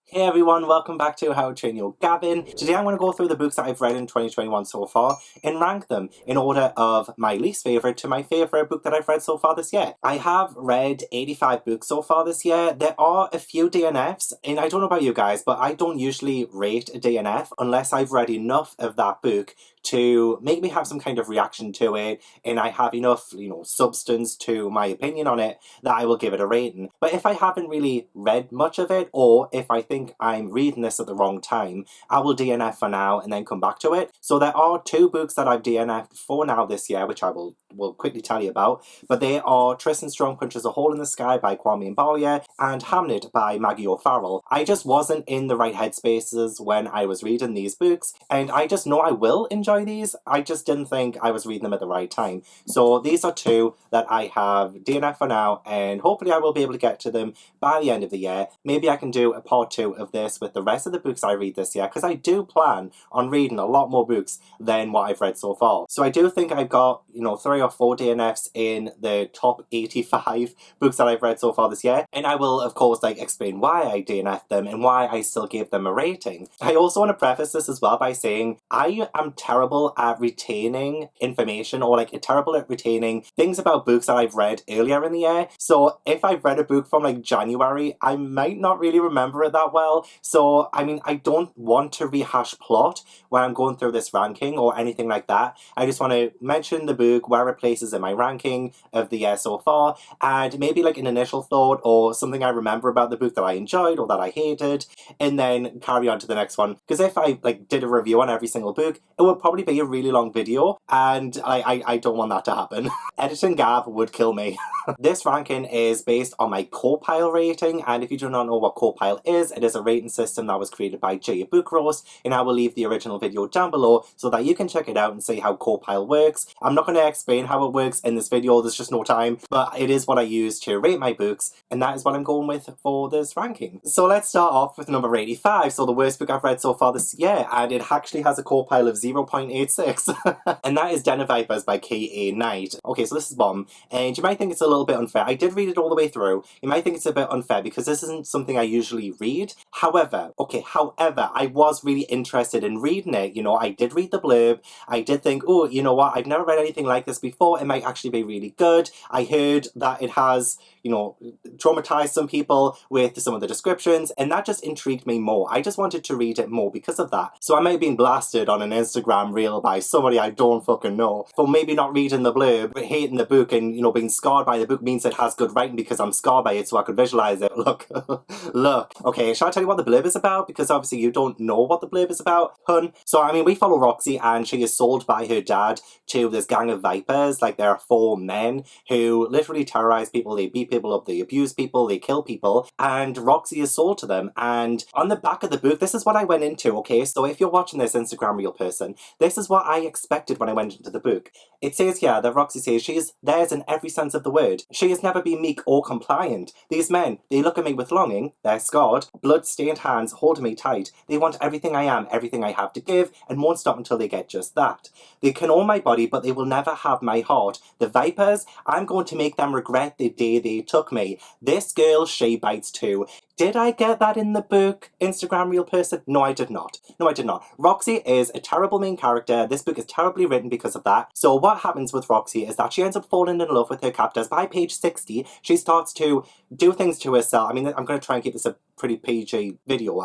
Hey everyone, welcome back to How to Train Your Gavin. Today I'm going to go through the books that I've read in 2021 so far and rank them in order of my least favourite to my favourite book that I've read so far this year. I have read 85 books so far this year. There are a few DNFs, and I don't know about you guys, but I don't usually rate a DNF unless I've read enough of that book to make me have some kind of reaction to it, and I have enough, substance to my opinion on it that I will give it a rating. But if I haven't really read much of it, or if I think I'm reading this at the wrong time, I will DNF for now and then come back to it. So there are two books that I've DNF'd for now this year, which I will quickly tell you about, but they are Tristan Strong Punches a Hole in the Sky by Kwame Mbalia and Hamnet by Maggie O'Farrell. I just wasn't in the right headspaces when I was reading these books, and I just know I will enjoy these. I just didn't think I was reading them at the right time. So these are two that I have DNF for now, and hopefully I will be able to get to them by the end of the year. Maybe I can do a part 2 of this with the rest of the books I read this year, because I do plan on reading a lot more books than what I've read so far. So I do think I've got, 3 or 4 DNFs in the top 85 books that I've read so far this year, and I will of course explain why I DNF'd them and why I still gave them a rating. I also want to preface this as well by saying I am terrible at retaining information, or terrible at retaining things about books that I've read earlier in the year. So if I've read a book from January, I might not really remember it that well. So I don't want to rehash plot when I'm going through this ranking or anything like that. I just want to mention the book, where it places in my ranking of the year so far, and maybe an initial thought or something I remember about the book that I enjoyed or that I hated, and then carry on to the next one. Because if I did a review on every single book, it would probably be a really long video, and I don't want that to happen. Editing Gav would kill me. This ranking is based on my Copile rating, and if you do not know what Copile is, it is a rating system that was created by Jay Bookroast, and I will leave the original video down below so that you can check it out and see how Copile works. I'm not going to explain how it works in this video, there's just no time, but it is what I use to rate my books, and that is what I'm going with for this ranking. So let's start off with number 85, so the worst book I've read so far this year, and it actually has a Copile of 0.86, and that is Den of Vipers by K.A. Knight. Okay, so this is bomb, and you might think it's a little bit unfair. I did read it all the way through. You might think it's a bit unfair because this isn't something I usually read. However, I was really interested in reading it. I did read the blurb. I did think, oh, you know what, I've never read anything like this before. It might actually be really good. I heard that it has, traumatized some people with some of the descriptions, and that just intrigued me more. I just wanted to read it more because of that. So I may have been blasted on an Instagram reel by somebody I don't fucking know for maybe not reading the blurb, but hating the book, and, being scarred by the book means it has good writing because I'm scarred by it so I could visualize it. Look. Okay, shall I tell you what the blurb is about? Because obviously you don't know what the blurb is about, hun. So, we follow Roxy, and she is sold by her dad to this gang of vipers. There are 4 men who literally terrorize people. They beat people up, they abuse people, they kill people, and Roxy is sold to them. And on the back of the book, this is what I went into, okay? So if you're watching this, Instagram reel person, this is what I expected when I went into the book. It says here that Roxy says she is theirs in every sense of the word. She has never been meek or compliant. These men, they look at me with longing, they're scarred, blood-stained hands hold me tight. They want everything I am, everything I have to give, and won't stop until they get just that. They can own my body, but they will never have my heart. The vipers, I'm going to make them regret the day they took me. This girl, she bites too. Did I get that in the book, Instagram reel person? No, I did not. Roxy is a terrible main character. This book is terribly written because of that. So what happens with Roxy is that she ends up falling in love with her captors. By page 60, she starts to do things to herself. I'm going to try and keep this a pretty PG video.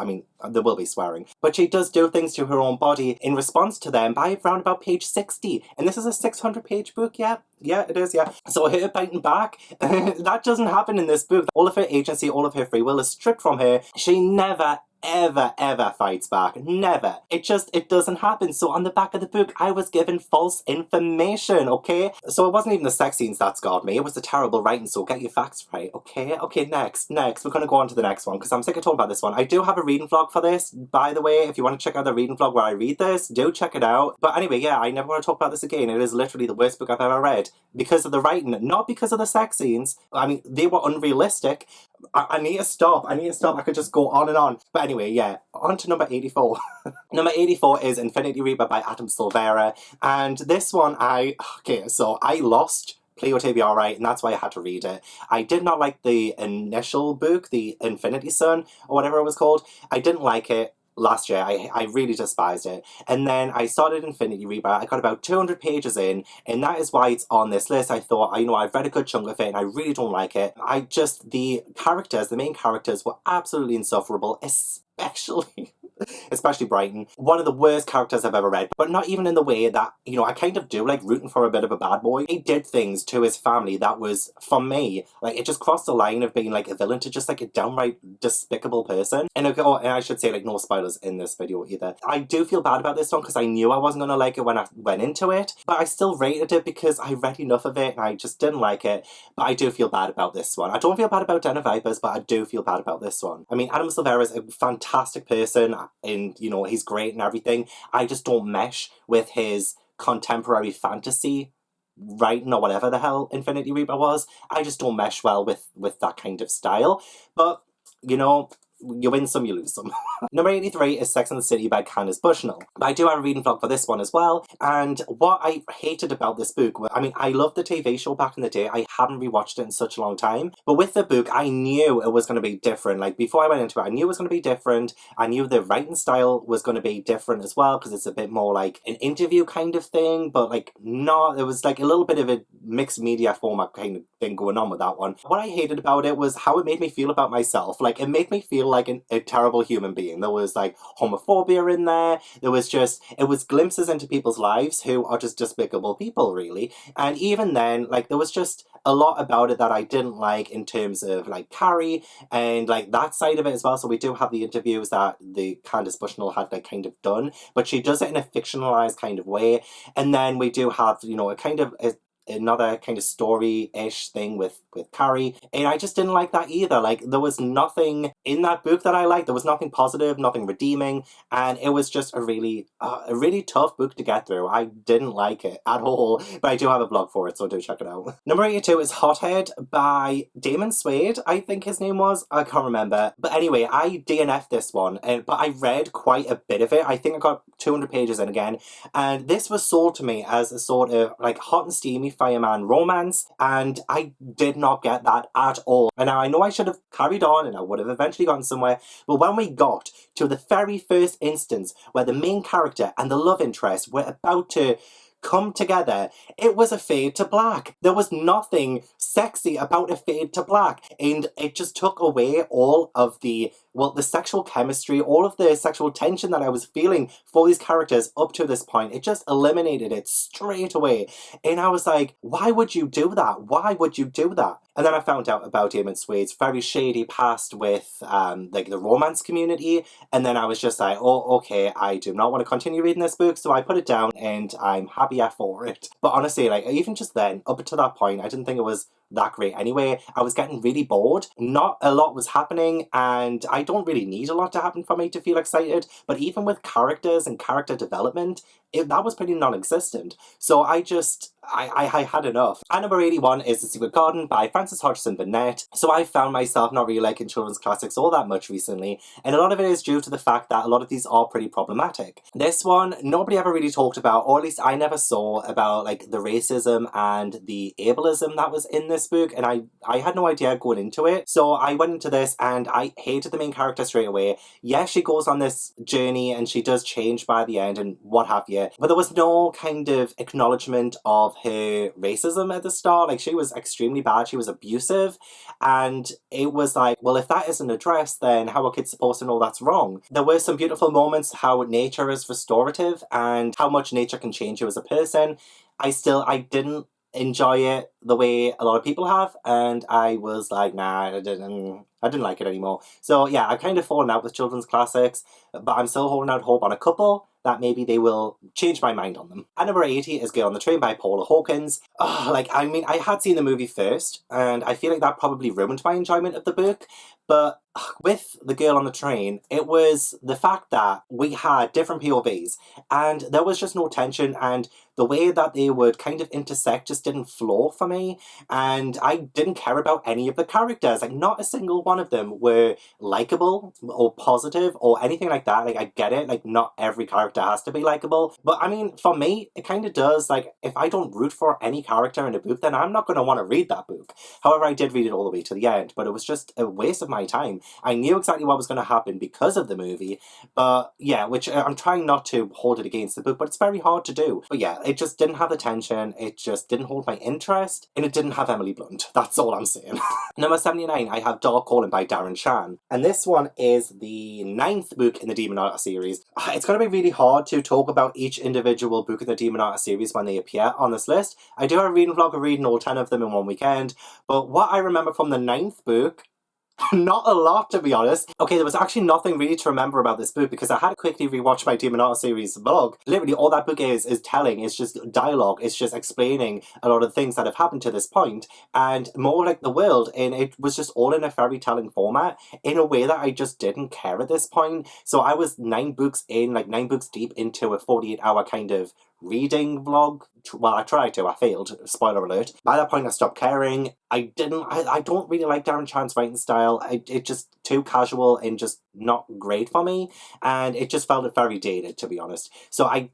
There will be swearing. But she does do things to her own body in response to them by around about page 60. And this is a 600-page book, yeah? Yeah, it is, yeah. So her biting back, that doesn't happen in this book. All of her agency, all of her free will is stripped from her. She never, ever fights back. Never. It doesn't happen. So on the back of the book, I was given false information, okay? So it wasn't even the sex scenes that scarred me. It was the terrible writing, so get your facts right, okay? Okay, next. We're gonna go on to the next one, because I'm sick of talking about this one. I do have a reading vlog for this, by the way. If you want to check out the reading vlog where I read this, do check it out. But anyway, yeah, I never want to talk about this again. It is literally the worst book I've ever read. Because of the writing, not because of the sex scenes. They were unrealistic. I need to stop. I could just go on and on. But anyway, yeah, on to number 84. Number 84 is Infinity Reaper by Adam Silvera. And this one, I lost Pleo to be alright, and that's why I had to read it. I did not like the initial book, the Infinity Sun, or whatever it was called. I didn't like it last year. I really despised it. And then I started Infinity Reads. I got about 200 pages in, and that is why it's on this list. I thought, I've read a good chunk of it, and I really don't like it. The main characters were absolutely insufferable, especially Brighton. One of the worst characters I've ever read, but not even in the way that, I kind of do like rooting for a bit of a bad boy. He did things to his family that was, for me, like, it just crossed the line of being like a villain to just like a downright despicable person. And I should say, like, no spoilers in this video either. I do feel bad about this one because I knew I wasn't going to like it when I went into it, but I still rated it because I read enough of it and I just didn't like it. But I do feel bad about this one. I don't feel bad about Den of Vipers, but I do feel bad about this one. I mean, Adam Silvera is a fantastic person, and he's great and everything. I just don't mesh with his contemporary fantasy writing, or whatever the hell Infinity Reaper was. I just don't mesh well with that kind of style. But you win some, you lose some. Number 83 is Sex and the City by Candace Bushnell. I do have a reading vlog for this one as well, and what I hated about this book, I loved the TV show back in the day. I haven't rewatched it in such a long time, but with the book, I knew it was going to be different. Like, before I went into it, I knew it was going to be different. I knew the writing style was going to be different as well, because it's a bit more like an interview kind of thing, but like, not, it was like a little bit of a mixed media format kind of thing going on with that one. What I hated about it was how it made me feel about myself. Like, it made me feel like a terrible human being. There was like homophobia in there. It was glimpses into people's lives who are just despicable people, really. And even then, like, there was just a lot about it that I didn't like in terms of like Carrie and like that side of it as well. So we do have the interviews that the Candace Bushnell had like kind of done, but she does it in a fictionalized kind of way. And then we do have, a kind of another kind of story-ish thing with Carrie, and I just didn't like that either. Like, there was nothing in that book that I liked. There was nothing positive, nothing redeeming, and it was just a really tough book to get through. I didn't like it at all, but I do have a blog for it, so do check it out. Number 82 is Hothead by Damon Suede, I think his name was. I can't remember. But anyway, I DNF'd this one, but I read quite a bit of it. I think I got 200 pages in again, and this was sold to me as a sort of like hot and steamy fireman romance, and I did not get that at all. And now I know I should have carried on and I would have eventually gotten somewhere, but when we got to the very first instance where the main character and the love interest were about to come together, it was a fade to black. There was nothing sexy about a fade to black, and it just took away all of the sexual chemistry, all of the sexual tension that I was feeling for these characters up to this point. It just eliminated it straight away. And I was like, why would you do that? Why would you do that? And then I found out about Damon Suede's very shady past with like the romance community, and then I was just like, oh, okay, I do not want to continue reading this book, so I put it down, and I'm happier for it. But honestly, like, even just then, up to that point, I didn't think it was that great anyway. I was getting really bored. Not a lot was happening, and I don't really need a lot to happen for me to feel excited, but even with characters and character development, that was pretty non-existent. So I had enough. And number 81 is The Secret Garden by Frances Hodgson Burnett. So I found myself not really liking children's classics all that much recently, and a lot of it is due to the fact that a lot of these are pretty problematic. This one, nobody ever really talked about, or at least I never saw about, like, the racism and the ableism that was in this book, and I had no idea going into it. So I went into this and I hated the main character straight away. Yes, she goes on this journey and she does change by the end and what have you, but there was no kind of acknowledgement of her racism at the start. Like, she was extremely bad, she was abusive, and it was like, well, if that isn't addressed, then how are kids supposed to know that's wrong? There were some beautiful moments how nature is restorative and how much nature can change you as a person. I didn't enjoy it the way a lot of people have, and I was like, nah, I didn't like it anymore. So yeah, I've kind of fallen out with children's classics, but I'm still holding out hope on a couple that maybe they will change my mind on them. At number 80 is Girl on the Train by Paula Hawkins. I had seen the movie first, and I feel like that probably ruined my enjoyment of the book, but with The Girl on the Train, it was the fact that we had different POVs and there was just no tension, and the way that they would kind of intersect just didn't flow for me, and I didn't care about any of the characters. Like, not a single one of them were likable or positive or anything like that. Like, I get it, like, not every character has to be likable, but I mean, for me, it kind of does. Like, if I don't root for any character in a book, then I'm not going to want to read that book. However, I did read it all the way to the end, but it was just a waste of my time. I knew exactly what was going to happen because of the movie, but yeah, which I'm trying not to hold it against the book, but it's very hard to do. But yeah, it just didn't have the tension, it just didn't hold my interest, and it didn't have Emily Blunt. That's all I'm saying. Number 79, I have Dark Calling by Darren Shan, and this one is the 9th book in the Demon Hunter series. It's going to be really hard to talk about each individual book in the Demon Hunter series when they appear on this list. I do have a reading vlog of reading all 10 of them in one weekend, but what I remember from the 9th book, not a lot, to be honest. Okay, there was actually nothing really to remember about this book because I had to quickly rewatch my Demon Hunter series vlog. Literally, all that book is telling, it's just dialogue, it's just explaining a lot of things that have happened to this point, and more like the world, and it was just all in a fairy telling format in a way that I just didn't care at this point. So I was 9 books in, like 9 books deep into a 48-hour kind of reading vlog. Well, I tried to, I failed, spoiler alert. By that point I stopped caring. I don't really like Darren Chan's writing style. It just too casual and just not great for me, and it just felt very dated, to be honest. So I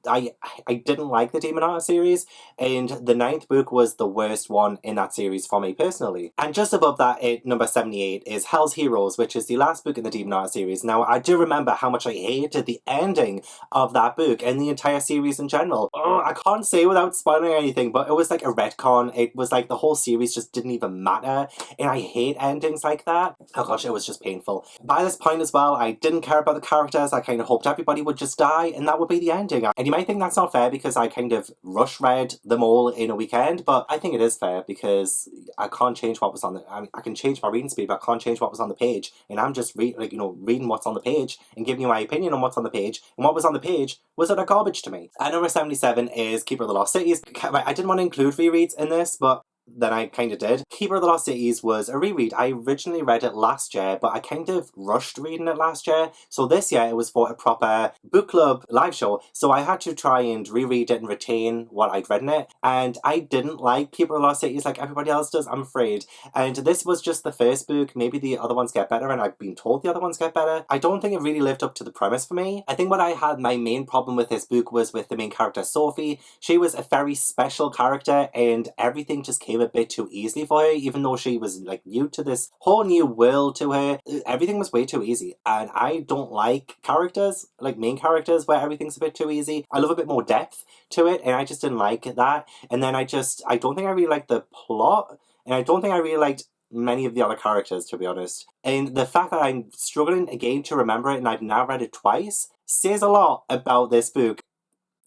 didn't like the Demon Hunter series, and the 9th book was the worst one in that series for me personally. And just above that, at number 78, is Hell's Heroes, which is the last book in the Demon Hunter series. Now, I do remember how much I hated the ending of that book and the entire series in general. Oh, I can't say without spoiling anything, but it was like a retcon. It was like the whole series just didn't even matter, and I hate endings like that. Oh gosh, it was just painful. By this point as well, I didn't care about the characters. I kind of hoped everybody would just die and that would be the ending. And you might think that's not fair because I kind of rush read them all in a weekend, but I think it is fair because I can't change what was on the... I can change my reading speed, but I can't change what was on the page, and I'm just reading what's on the page and giving you my opinion on what's on the page, and what was on the page was utter garbage to me. And number 77 is Keeper of the Lost Cities. I didn't want to include rereads in this, but then I kind of did. Keeper of the Lost Cities was a reread. I originally read it last year, but I kind of rushed reading it last year. So this year it was for a proper book club live show. So I had to try and reread it and retain what I'd read in it. And I didn't like Keeper of the Lost Cities like everybody else does, I'm afraid. And this was just the first book. Maybe the other ones get better, and I've been told the other ones get better. I don't think it really lived up to the premise for me. I think what I had my main problem with this book was with the main character, Sophie. She was a very special character, and everything just came a bit too easily for her, even though she was like new to this whole new world to her. Everything was way too easy, and I don't like characters, like main characters, where everything's a bit too easy. I love a bit more depth to it, and I just didn't like that. And then I don't think I really liked the plot, and I don't think I really liked many of the other characters, to be honest. And the fact that I'm struggling again to remember it, and I've now read it twice, says a lot about this book.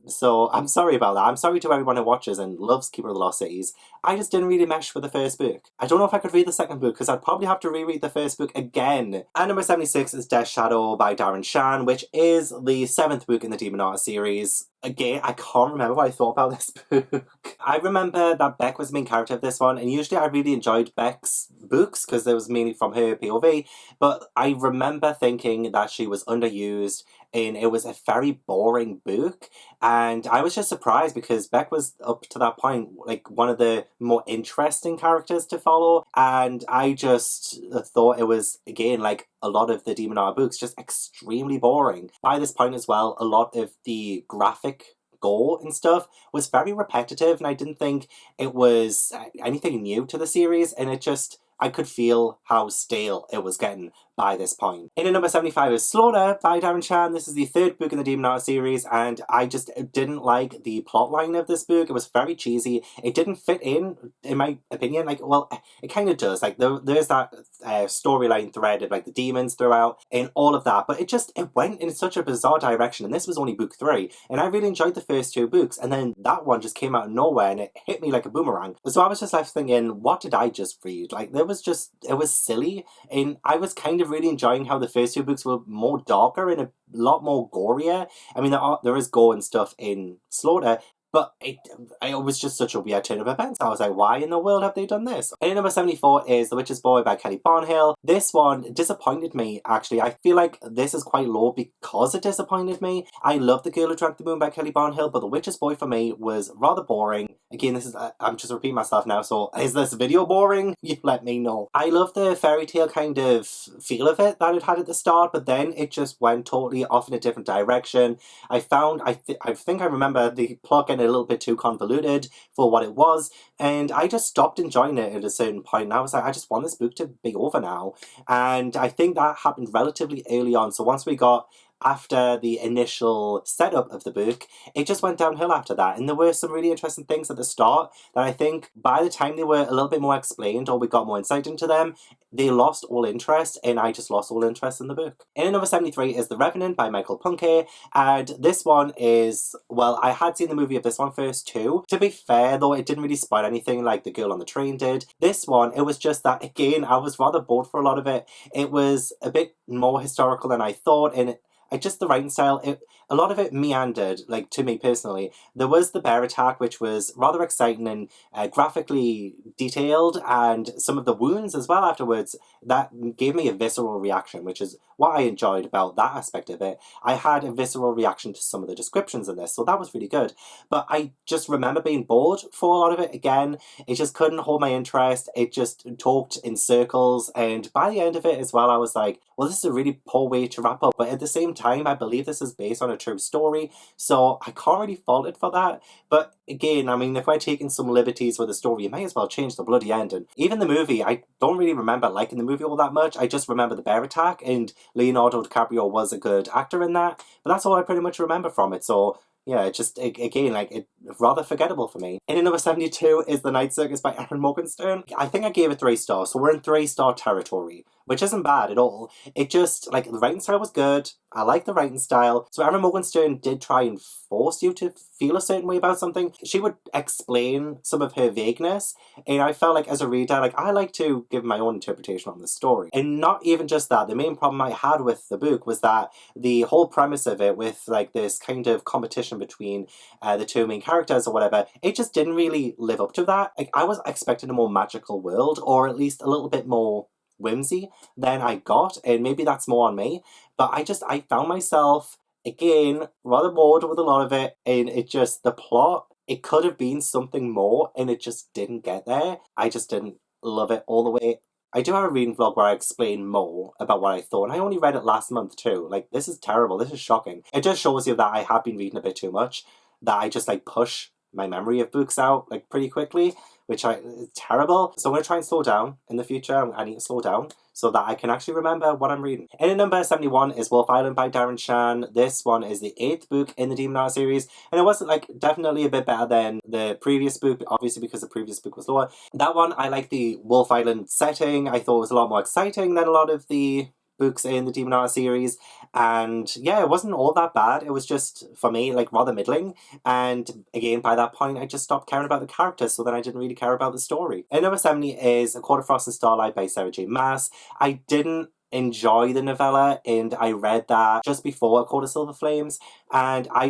So I'm sorry about that. I'm sorry to everyone who watches and loves Keeper of the Lost Cities. I just didn't really mesh with the first book. I don't know if I could read the second book because I'd probably have to reread the first book again. And number 76 is Death Shadow by Darren Shan, which is the 7th book in the Demon Hunter series. Again, I can't remember what I thought about this book. I remember that Beck was the main character of this one, and usually I really enjoyed Beck's books because it was mainly from her POV, but I remember thinking that she was underused and it was a very boring book, and I was just surprised because Beck was up to that point like one of the more interesting characters to follow, and I just thought it was, again, like a lot of the Demon Hunter books, just extremely boring. By this point as well, a lot of the graphic gore and stuff was very repetitive, and I didn't think it was anything new to the series, and I could feel how stale it was getting by this point. In at number 75 is Slaughter by Darren Shan. This is the 3rd book in the Demon Hunter series, and I just didn't like the plotline of this book. It was very cheesy. It didn't fit in my opinion. Like, well, it kind of does. Like, there's that storyline thread of like the demons throughout and all of that, but it went in such a bizarre direction, and this was only book 3, and I really enjoyed the first 2 books, and then that one just came out of nowhere and it hit me like a boomerang. So I was just left thinking, what did I just read? Like, it was silly, and I was kind of really enjoying how the first 2 books were more darker and a lot more gorier. I mean, there is gore and stuff in Slaughter, But it was just such a weird turn of events. I was like, why in the world have they done this? And number 74 is The Witch's Boy by Kelly Barnhill. This one disappointed me, actually. I feel like this is quite low because it disappointed me. I love The Girl Who Drank the Moon by Kelly Barnhill, but The Witch's Boy for me was rather boring. Again, this is, I'm just repeating myself now, so is this video boring? You let me know. I love the fairy tale kind of feel of it that it had at the start, but then it just went totally off in a different direction. I think I remember the plot getting a little bit too convoluted for what it was, and I just stopped enjoying it at a certain point, and I was like, I just want this book to be over now. And I think that happened relatively early on, so once we got after the initial setup of the book, it just went downhill after that. And there were some really interesting things at the start that I think by the time they were a little bit more explained or we got more insight into them, they lost all interest, and I just lost all interest in the book. In at number 73 is The Revenant by Michael Punke, and this one is, well, I had seen the movie of this one first too. To be fair though, it didn't really spoil anything like The Girl on the Train did. This one, it was just that, again, I was rather bored for a lot of it. It was a bit more historical than I thought, and the writing style, a lot of it meandered, like, to me personally. There was the bear attack, which was rather exciting and graphically detailed, and some of the wounds as well afterwards, that gave me a visceral reaction, which is what I enjoyed about that aspect of it. I had a visceral reaction to some of the descriptions in this, so that was really good. But I just remember being bored for a lot of it. Again, it just couldn't hold my interest. It just talked in circles, and by the end of it as well, I was like, well, this is a really poor way to wrap up. But at the same time, I believe this is based on a true story, so I can't really fault it for that. But again, I mean, if we're taking some liberties with the story, you may as well change the bloody ending. Even the movie, I don't really remember liking the movie all that much. I just remember the bear attack, and Leonardo DiCaprio was a good actor in that, but that's all I pretty much remember from it. So yeah, it just, again, like, it rather forgettable for me. In at number 72 is The Night Circus by Erin Morgenstern. I think I gave it 3 stars, so we're in 3-star territory, which isn't bad at all. It just, like, the writing style was good. I like the writing style. So Erin Morgenstern did try and force you to feel a certain way about something. She would explain some of her vagueness, and I felt like as a reader, like, I like to give my own interpretation on the story. And not even just that, the main problem I had with the book was that the whole premise of it, with like this kind of competition between the two main characters or whatever, it just didn't really live up to that. Like, I was expecting a more magical world, or at least a little bit more whimsy than I got, and maybe that's more on me, but I found myself, again, rather bored with a lot of it, and it just, the plot, it could have been something more, and it just didn't get there. I just didn't love it all the way. I do have a reading vlog where I explain more about what I thought, and I only read it last month too. Like, this is terrible, this is shocking. It just shows you that I have been reading a bit too much, that I just, like, push my memory of books out, like, pretty quickly, which is terrible. So I'm going to try and slow down in the future. I need to slow down so that I can actually remember what I'm reading. And at number 71 is Wolf Island by Darren Shan. This one is the 8th book in the Demonheart series, and it wasn't, like, definitely a bit better than the previous book, obviously because the previous book was lower. That one, I like the Wolf Island setting. I thought it was a lot more exciting than a lot of the books in the Demonheart series, and yeah, it wasn't all that bad. It was just, for me, like, rather middling, and again, by that point, I just stopped caring about the characters, so then I didn't really care about the story. And number 70 is A Court of Frost and Starlight by Sarah J Maas. I didn't enjoy the novella, and I read that just before A Court of Silver Flames, and I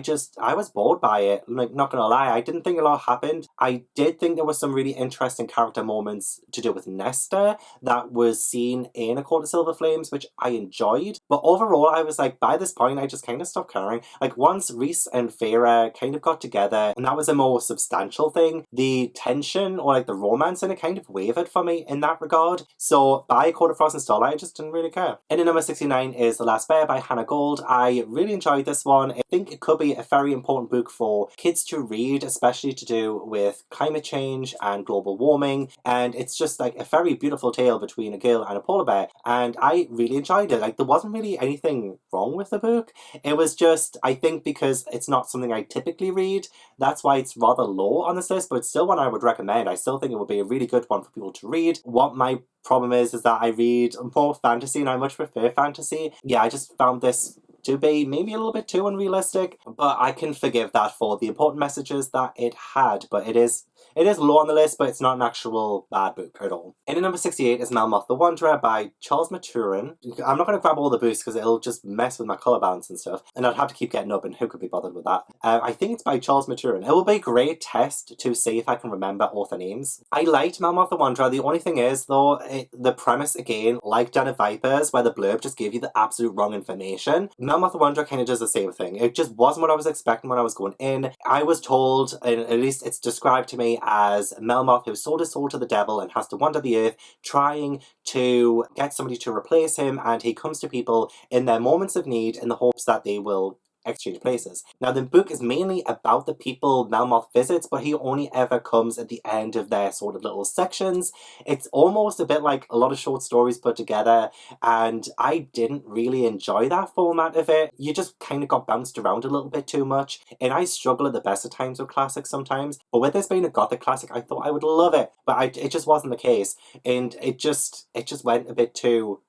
was bored by it. Like, not gonna lie, I didn't think a lot happened. I did think there was some really interesting character moments to do with Nesta that was seen in A Court of Silver Flames, which I enjoyed, but overall I was like, by this point I just kind of stopped caring. Like, once Rhys and Feyre kind of got together, and that was a more substantial thing, the tension or like the romance in it kind of wavered for me in that regard. So by A Court of Frost and Starlight, I just didn't really care. And at number 69 is The Last Bear by Hannah Gold. I really enjoyed this one. I think it could be a very important book for kids to read, especially to do with climate change and global warming, and it's just like a very beautiful tale between a girl and a polar bear, and I really enjoyed it. Like, there wasn't really anything wrong with the book. It was just, I think because it's not something I typically read, that's why it's rather low on this list, but it's still one I would recommend. I still think it would be a really good one for people to read. What my problem is that I read more fantasy, and I much prefer fantasy. Yeah, I just found this to be maybe a little bit too unrealistic, but I can forgive that for the important messages that it had. But it is It is low on the list, but it's not an actual bad book at all. In at number 68 is Melmoth the Wanderer by Charles Maturin. I'm not going to grab all the books because it'll just mess with my colour balance and stuff, and I'd have to keep getting up, and who could be bothered with that? I think it's by Charles Maturin. It will be a great test to see if I can remember author names. I liked Melmoth the Wanderer. The only thing is, though, the premise, again, like Den of Vipers, where the blurb just gave you the absolute wrong information, Melmoth the Wanderer kind of does the same thing. It just wasn't what I was expecting when I was going in. I was told, and at least it's described to me as Melmoth who sold his soul to the devil and has to wander the earth trying to get somebody to replace him, and he comes to people in their moments of need in the hopes that they will exchange places. Now, the book is mainly about the people Melmoth visits, but he only ever comes at the end of their sort of little sections. It's almost a bit like a lot of short stories put together, and I didn't really enjoy that format of it. You just kind of got bounced around a little bit too much, and I struggle at the best of times with classics sometimes. But with this being a gothic classic, I thought I would love it, but it just wasn't the case, and it just went a bit too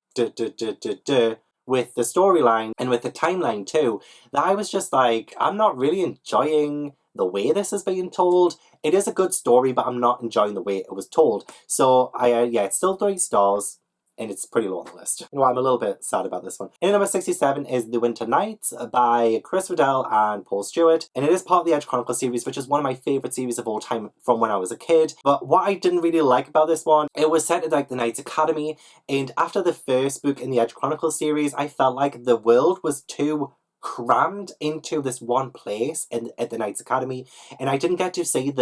with the storyline and with the timeline too, that I was just like, I'm not really enjoying the way this is being told. It is a good story, but I'm not enjoying the way it was told. So yeah, it's still 3 stars, and it's pretty low on the list. You know, I'm a little bit sad about this one. In number 67 is The Winter Nights by Chris Riddell and Paul Stewart, and it is part of the Edge Chronicles series, which is one of my favourite series of all time from when I was a kid. But what I didn't really like about this one, it was set at like the Knights Academy, and after the first book in the Edge Chronicles series, I felt like the world was too crammed into this one place at the Knights Academy, and I didn't get to see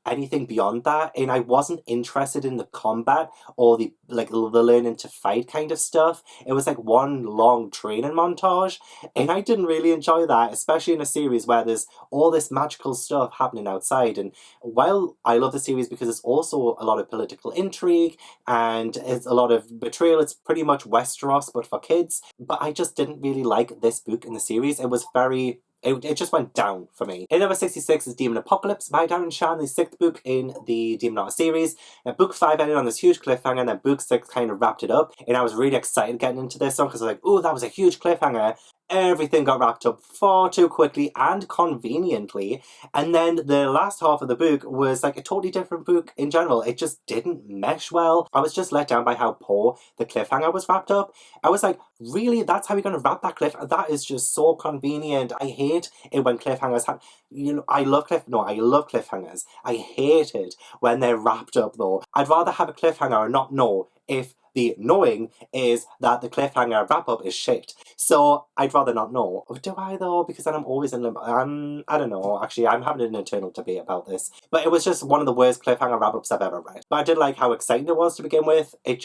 anything beyond that, and I wasn't interested in the combat or the learning to fight kind of stuff. It was like one long training montage, and I didn't really enjoy that, especially in a series where there's all this magical stuff happening outside. And while I love the series because it's also a lot of political intrigue and it's a lot of betrayal, it's pretty much Westeros but for kids, but I just didn't really like this book in the series. It was very... It just went down for me. In number 66 is Demon Apocalypse by Darren Shan, the 6th book in the Demonauts series. Now, book 5 ended on this huge cliffhanger, and then book 6 kind of wrapped it up. And I was really excited getting into this one because I was like, oh, that was a huge cliffhanger. Everything got wrapped up far too quickly and conveniently, and then the last half of the book was like a totally different book in general. It just didn't mesh well. I was just let down by how poor the cliffhanger was wrapped up. I was like, really? That's how you're going to wrap that cliff? That is just so convenient. I hate it when cliffhangers happen. You know, I love cliffhangers. I hate it when they're wrapped up though. I'd rather have a cliffhanger and not know if the knowing is that the cliffhanger wrap-up is shit. So I'd rather not know. Do I though? Because then I'm always in limbo. I don't know. Actually, I'm having an internal debate about this. But it was just one of the worst cliffhanger wrap-ups I've ever read. But I did like how exciting it was to begin with. It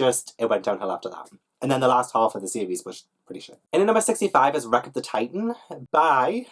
went downhill after that. And then the last half of the series was pretty shit. And in number 65 is Wreck of the Titan by...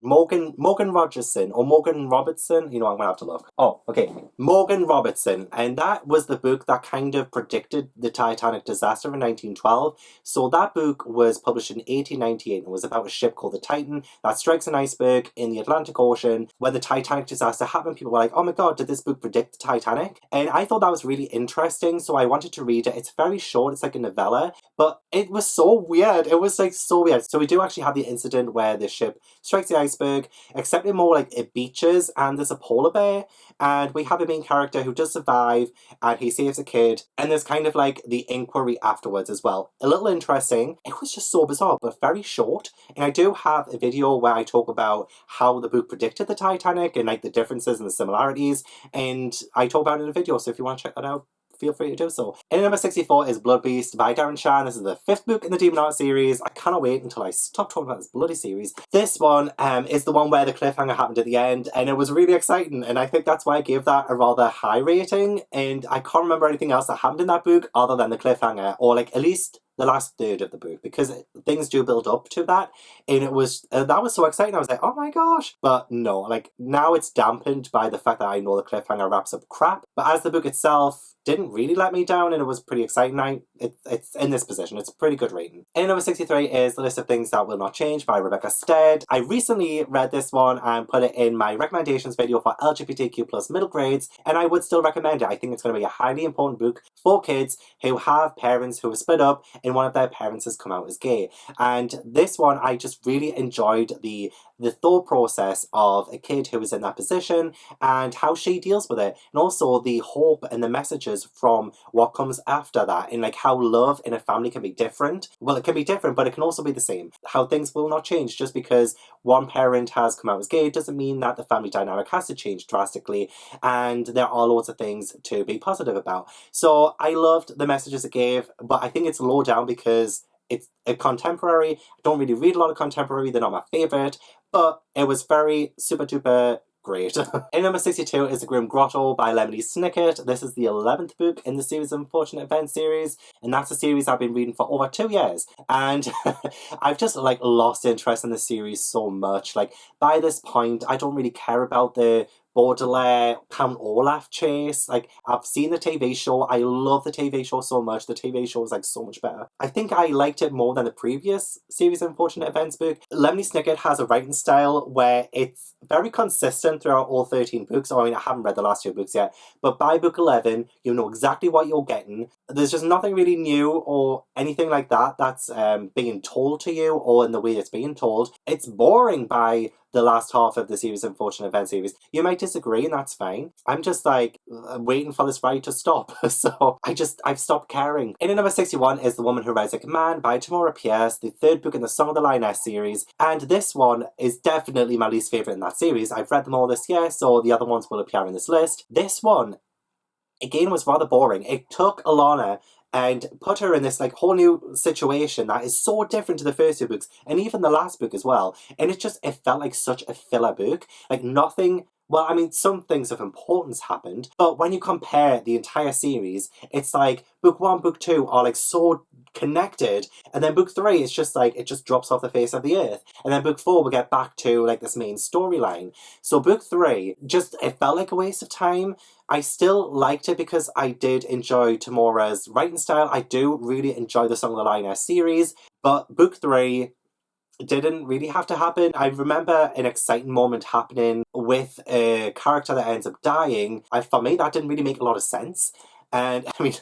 Morgan Rogerson, or Morgan Robertson, you know, I'm gonna have to look. Oh, okay, Morgan Robertson, and that was the book that kind of predicted the Titanic disaster in 1912. So that book was published in 1898 and was about a ship called the Titan that strikes an iceberg in the Atlantic Ocean. When the Titanic disaster happened, people were like, oh my god, did this book predict the Titanic? And I thought that was really interesting, so I wanted to read it. It's very short, it's like a novella, but it was so weird. It was like so weird. So we do actually have the incident where the ship strikes the iceberg, except in more like it beaches, and there's a polar bear, and we have a main character who does survive, and he saves a kid, and there's kind of like the inquiry afterwards as well. A little interesting. It was just so bizarre, but very short, and I do have a video where I talk about how the book predicted the Titanic and like the differences and the similarities, and I talk about it in a video, so if you want to check that out, feel free to do so. In number 64 is Blood Beast by Darren Shan. This is the 5th book in the Demonauts series. I cannot wait until I stop talking about this bloody series. This one is the one where the cliffhanger happened at the end, and it was really exciting, and I think that's why I gave that a rather high rating, and I can't remember anything else that happened in that book other than the cliffhanger, or like at least the last third of the book, because things do build up to that, and it was that was so exciting. I was like, oh my gosh. But no, like now it's dampened by the fact that I know the cliffhanger wraps up crap, but as the book itself didn't really let me down, and it was pretty exciting. It's in this position. It's a pretty good rating. In number 63 is The List of Things That Will Not Change by Rebecca Stead. I recently read this one and put it in my recommendations video for LGBTQ plus middle grades, and I would still recommend it. I think it's going to be a highly important book for kids who have parents who are split up, and and one of their parents has come out as gay. And this one, I just really enjoyed the thought process of a kid who was in that position and how she deals with it, and also the hope and the messages from what comes after that, and like how love in a family can be different. Well, it can be different, but it can also be the same. How things will not change just because one parent has come out as gay doesn't mean that the family dynamic has to change drastically, and there are loads of things to be positive about. So I loved the messages it gave, but I think it's low down because it's a contemporary. I don't really read a lot of contemporary, they're not my favourite, but it was very super duper great. In number 62 is The Grim Grotto by Lemony Snicket. This is the 11th book in the series Unfortunate Events series, and that's a series I've been reading for over 2 years. And I've just like lost interest in the series so much. Like by this point, I don't really care about the Baudelaire Count Olaf chase. Like, I've seen the TV show. I love the TV show so much. The TV show is like so much better. I think I liked it more than the previous series Unfortunate Events book. Lemony Snicket has a writing style where it's very consistent throughout all 13 books. I mean, I haven't read the last 2 books yet, but by book 11, you know exactly what you're getting. There's just nothing really new or anything like that that's being told to you or in the way it's being told. It's boring by the last half of the series Unfortunate Events series. You might disagree, and that's fine. I'm just like waiting for this ride to stop. So I've stopped caring. In at number 61 is The Woman Who Rides Like a Man by Tamora Pierce, the 3rd book in the Song of the Lioness series. And this one is definitely my least favourite in that series. I've read them all this year, so the other ones will appear in this list. This one, again, was rather boring. It took Alana and put her in this like whole new situation that is so different to the first 2 books and even the last book as well. And it felt like such a filler book. Like nothing. Well, I mean, some things of importance happened, but when you compare the entire series, it's like book 1, book 2 are like so connected, and then book 3 is just like, it just drops off the face of the earth, and then book 4 we get back to like this main storyline. So book 3, it felt like a waste of time. I still liked it because I did enjoy Tamora's writing style. I do really enjoy the Song of the Lioness series, but book 3 didn't really have to happen. I remember an exciting moment happening with a character that ends up dying. For me, that didn't really make a lot of sense. And I mean,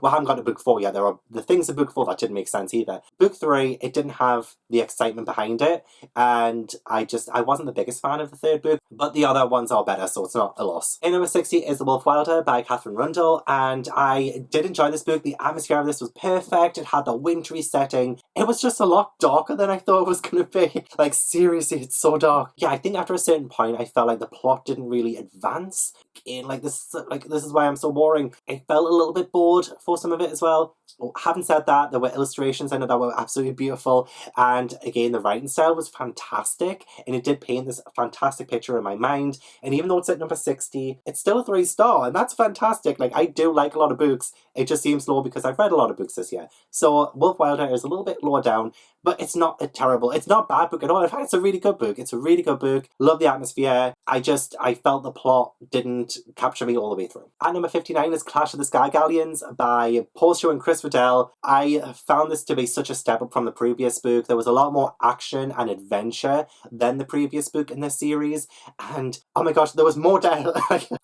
well, I haven't got to book 4 yet. There are the things in book 4 that didn't make sense either. Book 3, it didn't have the excitement behind it, and I wasn't the biggest fan of the 3rd book, but the other ones are better, so it's not a loss. In number 60 is The Wolf Wilder by Catherine Rundle, and I did enjoy this book. The atmosphere of this was perfect. It had the wintry setting. It was just a lot darker than I thought it was going to be. Like, seriously, it's so dark. Yeah, I think after a certain point, I felt like the plot didn't really advance. This is why I'm so boring. I felt a little bit bored for some of it as well. Having said that, there were illustrations in it that were absolutely beautiful, and again, the writing style was fantastic, and it did paint this fantastic picture in my mind. And even though it's at number 60, it's still a 3-star, and that's fantastic. Like, I do like a lot of books. It just seems low because I've read a lot of books this year. So Wolf Wilder is a little bit lower down, but it's not a bad book at all. In fact, it's a really good book. It's a really good book. Love the atmosphere. I felt the plot didn't capture me all the way through. At number 59 is Clash of the Sky Galleons by Paul Stewart and Chris Riddell. I found this to be such a step up from the previous book. There was a lot more action and adventure than the previous book in this series. And oh my gosh, there was more death.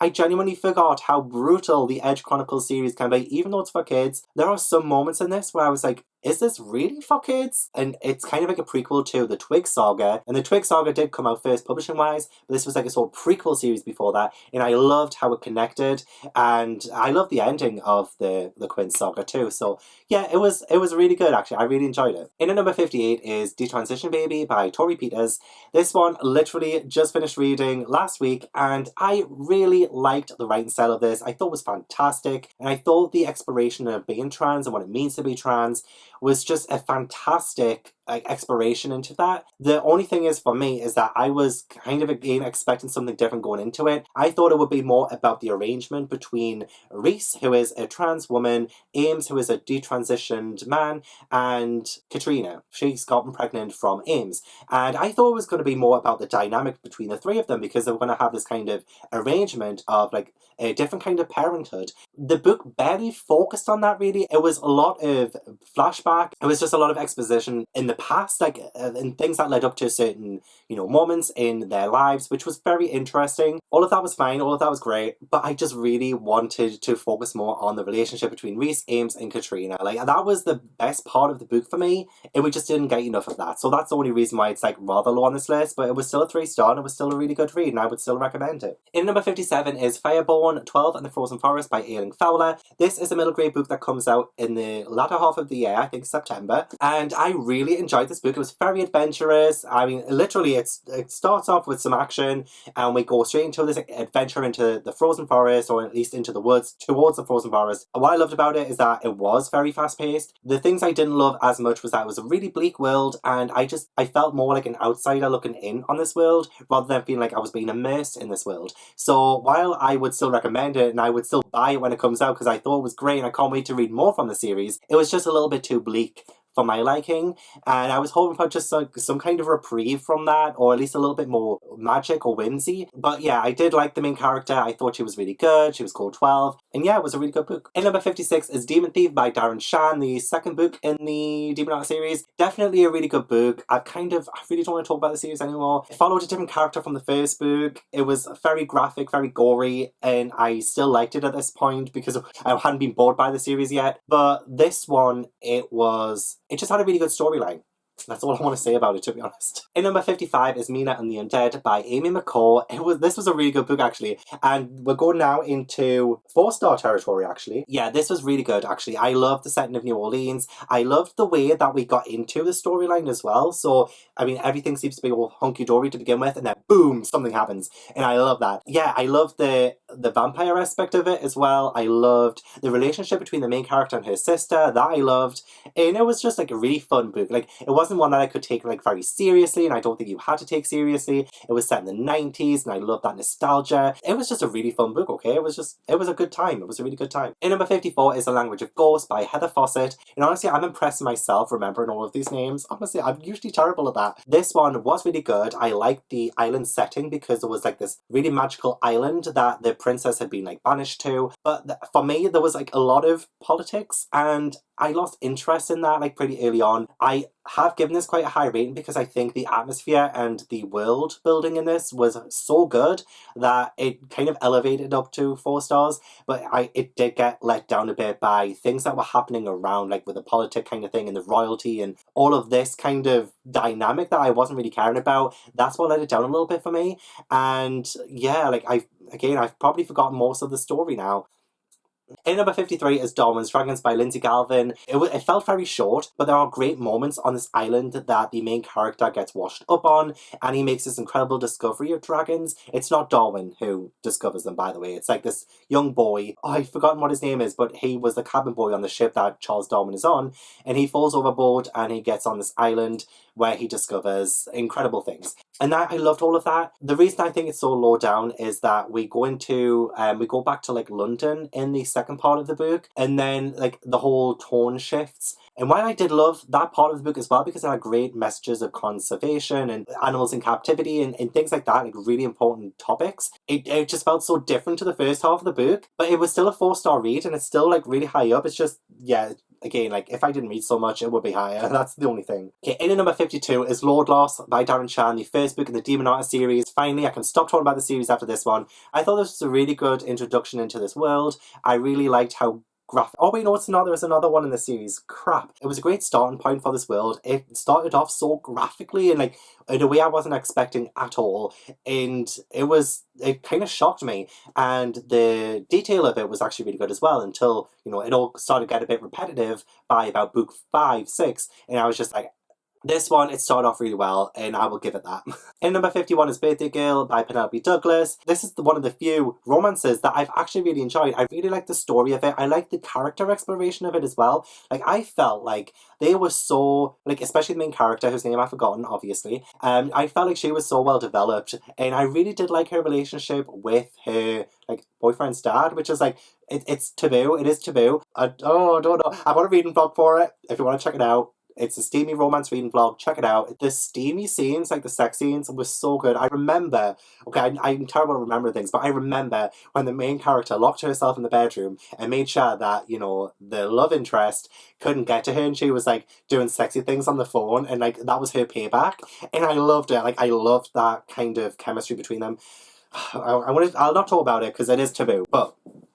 I genuinely forgot how brutal the Edge Chronicles series can be. Even though it's for kids, there are some moments in this where I was like, is this really for kids? And it's kind of like a prequel to the Twig Saga. And the Twig Saga did come out first publishing-wise, but this was like a sort of prequel series before that. And I loved how it connected. And I loved the ending of the Quinn Saga too. So yeah, it was really good, actually. I really enjoyed it. In at number 58 is Detransition Baby by Tori Peters. This one literally just finished reading last week, and I really liked the writing style of this. I thought it was fantastic. And I thought the exploration of being trans and what it means to be trans was just a fantastic exploration into that. The only thing is for me is that I was kind of again expecting something different going into it. I thought it would be more about the arrangement between Reese, who is a trans woman, Ames, who is a detransitioned man, and Katrina. She's gotten pregnant from Ames. And I thought it was going to be more about the dynamic between the 3 of them, because they were going to have this kind of arrangement of like a different kind of parenthood. The book barely focused on that really. It was a lot of flashback. It was just a lot of exposition in the past, like, and things that led up to certain, moments in their lives, which was very interesting. All of that was fine, all of that was great, but I just really wanted to focus more on the relationship between Rhys, Ames, and Katrina. Like, that was the best part of the book for me, and we just didn't get enough of that. So that's the only reason why it's, like, rather low on this list, but it was still a 3-star, and it was still a really good read, and I would still recommend it. In number 57 is Fireborn 12 and the Frozen Forest by Aileen Fowler. This is a middle grade book that comes out in the latter half of the year, I think September, and I really enjoyed this book. It was very adventurous. I mean, literally, it starts off with some action, and we go straight into this adventure into the Frozen Forest, or at least into the woods towards the Frozen Forest. What I loved about it is that it was very fast paced. The things I didn't love as much was that it was a really bleak world, and I felt more like an outsider looking in on this world, rather than feeling like I was being immersed in this world. So while I would still recommend it, and I would still buy it when it comes out, because I thought it was great and I can't wait to read more from the series, it was just a little bit too bleak for my liking, and I was hoping for just some kind of reprieve from that, or at least a little bit more magic or whimsy. But yeah, I did like the main character. I thought she was really good. She was called 12, and yeah, it was a really good book. In number 56 is Demon Thief by Darren Shan, the second book in the Demonata series. Definitely a really good book. I really don't want to talk about the series anymore. It followed a different character from the first book. It was very graphic, very gory, and I still liked it at this point because I hadn't been bored by the series yet. But this one, it just had a really good storyline. That's all I want to say about it, to be honest. In number 55 is Mina and the Undead by Amy McCall. This was a really good book, actually. And we're going now into 4-star territory, actually. Yeah, this was really good, actually. I loved the setting of New Orleans. I loved the way that we got into the storyline as well. So, I mean, everything seems to be all hunky-dory to begin with, and then boom, something happens. And I love that. Yeah, I loved the vampire aspect of it as well. I loved the relationship between the main character and her sister. That I loved. And it was just like a really fun book. Like, it wasn't one that I could take like very seriously, and I don't think you had to take seriously. It was set in the 90s, and I love that nostalgia. It was just a really fun book, okay? It was a good time. It was a really good time. In number 54 is The Language of Ghosts by Heather Fawcett. And honestly, I'm impressed myself remembering all of these names. Honestly, I'm usually terrible at that. This one was really good. I liked the island setting because it was like this really magical island that the princess had been like banished to. But for me, there was like a lot of politics, and I lost interest in that like pretty early on. I have given this quite a high rating because I think the atmosphere and the world building in this was so good that it kind of elevated up to 4 stars, but it did get let down a bit by things that were happening around, like with the politic kind of thing and the royalty and all of this kind of dynamic that I wasn't really caring about. That's what let it down a little bit for me. And yeah, like I've probably forgotten most of the story now. In number 53 is Darwin's Dragons by Lindsay Galvin. It felt very short, but there are great moments on this island that the main character gets washed up on, and he makes this incredible discovery of dragons. It's not Darwin who discovers them, by the way. It's like this young boy. Oh, I've forgotten what his name is, but he was the cabin boy on the ship that Charles Darwin is on, and he falls overboard and he gets on this island where he discovers incredible things. And I loved all of that. The reason I think it's so low down is that we go back to like London in the second part of the book, and then like the whole tone shifts. And while I did love that part of the book as well, because it had great messages of conservation and animals in captivity and things like that, like really important topics, it just felt so different to the first half of the book. But it was still a 4-star read, and it's still like really high up. It's just, yeah, again, like if I didn't read so much, it would be higher. That's the only thing. Okay, in at number 52 is Lord Loss by Darren Shan, the first book in the Demonata series. Finally, I can stop talking about the series after this one. I thought this was a really good introduction into this world. I really liked how graphic. Oh wait, no, there's another one in the series. Crap. It was a great starting point for this world. It started off so graphically and like in a way I wasn't expecting at all, and it kind of shocked me, and the detail of it was actually really good as well, until, you know, it all started to get a bit repetitive by about book 5, 6, and I was just like, this one, it started off really well, and I will give it that. In number 51 is Birthday Girl by Penelope Douglas. This is one of the few romances that I've actually really enjoyed. I really like the story of it. I like the character exploration of it as well. Like, I felt like they were so, like, especially the main character, whose name I've forgotten, obviously. I felt like she was so well developed, and I really did like her relationship with her, like, boyfriend's dad, which is like, it's taboo. It is taboo. I don't know. I want a reading blog for it, if you want to check it out. It's a steamy romance reading vlog. Check it out. The steamy scenes, like the sex scenes, was so good. I remember, okay, I'm terrible at remembering things, but I remember when the main character locked herself in the bedroom and made sure that, you know, the love interest couldn't get to her, and she was like doing sexy things on the phone, and like that was her payback. And I loved it. Like, I loved that kind of chemistry between them. I'll not talk about it because it is taboo, but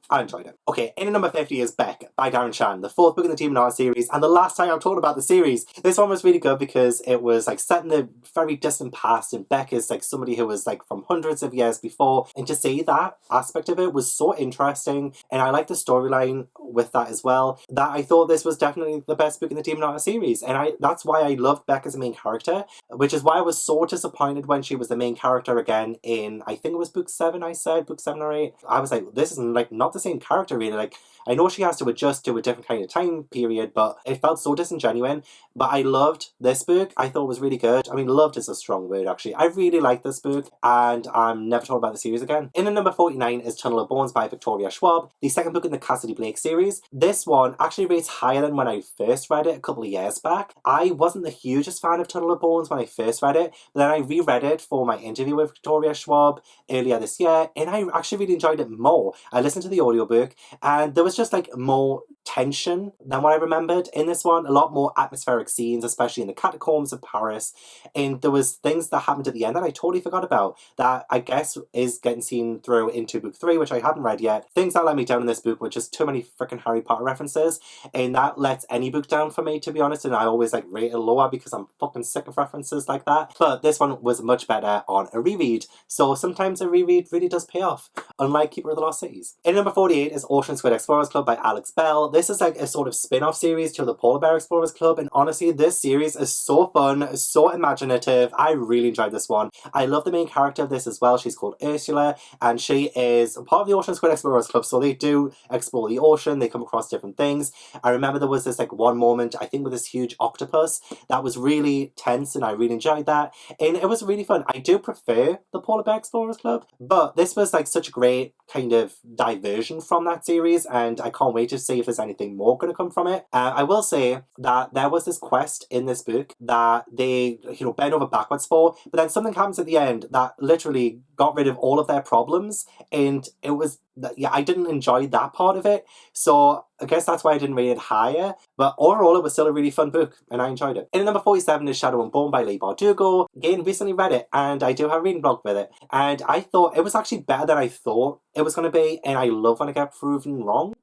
I enjoyed it. Okay, in at number 50 is Becca by Darren Shan, the fourth book in the Demon Art series, and the last time I've talked about the series. This one was really good because it was like set in the very distant past, and Becca's like somebody who was like from hundreds of years before, and to see that aspect of it was so interesting, and I like the storyline with that as well, that I thought this was definitely the best book in the Demon Art series, and that's why I loved Becca as a main character, which is why I was so disappointed when she was the main character again in, I think it was book 7, book 7 or 8. I was like, this is like not the same character really. Like, I know she has to adjust to a different kind of time period, but it felt so disingenuous. But I loved this book. I thought it was really good. I mean, loved is a strong word actually. I really liked this book, and I'm never told about the series again. In at number 49 is Tunnel of Bones by Victoria Schwab, the second book in the Cassidy Blake series. This one actually rates higher than when I first read it a couple of years back. I wasn't the hugest fan of Tunnel of Bones when I first read it, but then I reread it for my interview with Victoria Schwab earlier this year, and I actually really enjoyed it more. I listened to the audiobook, and there was just like more tension than what I remembered in this one. A lot more atmospheric scenes, especially in the catacombs of Paris, and there was things that happened at the end that I totally forgot about that I guess is getting seen through into book 3, which I haven't read yet. Things that let me down in this book were just too many freaking Harry Potter references, and that lets any book down for me, to be honest, and I always like rate it lower because I'm fucking sick of references like that. But this one was much better on a reread, so sometimes a reread really does pay off, unlike Keeper of the Lost Cities. In number 48 is Ocean Squid Explorers Club by Alex Bell. This is like a sort of spin-off series to the Polar Bear Explorers Club, and honestly this series is so fun, so imaginative. I really enjoyed this one. I love the main character of this as well. She's called Ursula, and she is part of the Ocean Squid Explorers Club, so they do explore the ocean, they come across different things. I remember there was this like one moment, I think with this huge octopus, that was really tense, and I really enjoyed that, and it was really fun. I do prefer the Polar Bear Explorers Club, but this was like such a great kind of diversion from that series, and I can't wait to see if there's anything more going to come from it. I will say that there was this quest in this book that they, you know, bend over backwards for, but then something happens at the end that literally got rid of all of their problems, and it was, yeah, I didn't enjoy that part of it, so I guess that's why I didn't rate it higher, but overall it was still a really fun book, and I enjoyed it. In number 47 is Shadow and Bone by Leigh Bardugo. Again, recently read it, and I do have a reading blog with it, and I thought it was actually better than I thought it was going to be, and I love when I get proven wrong.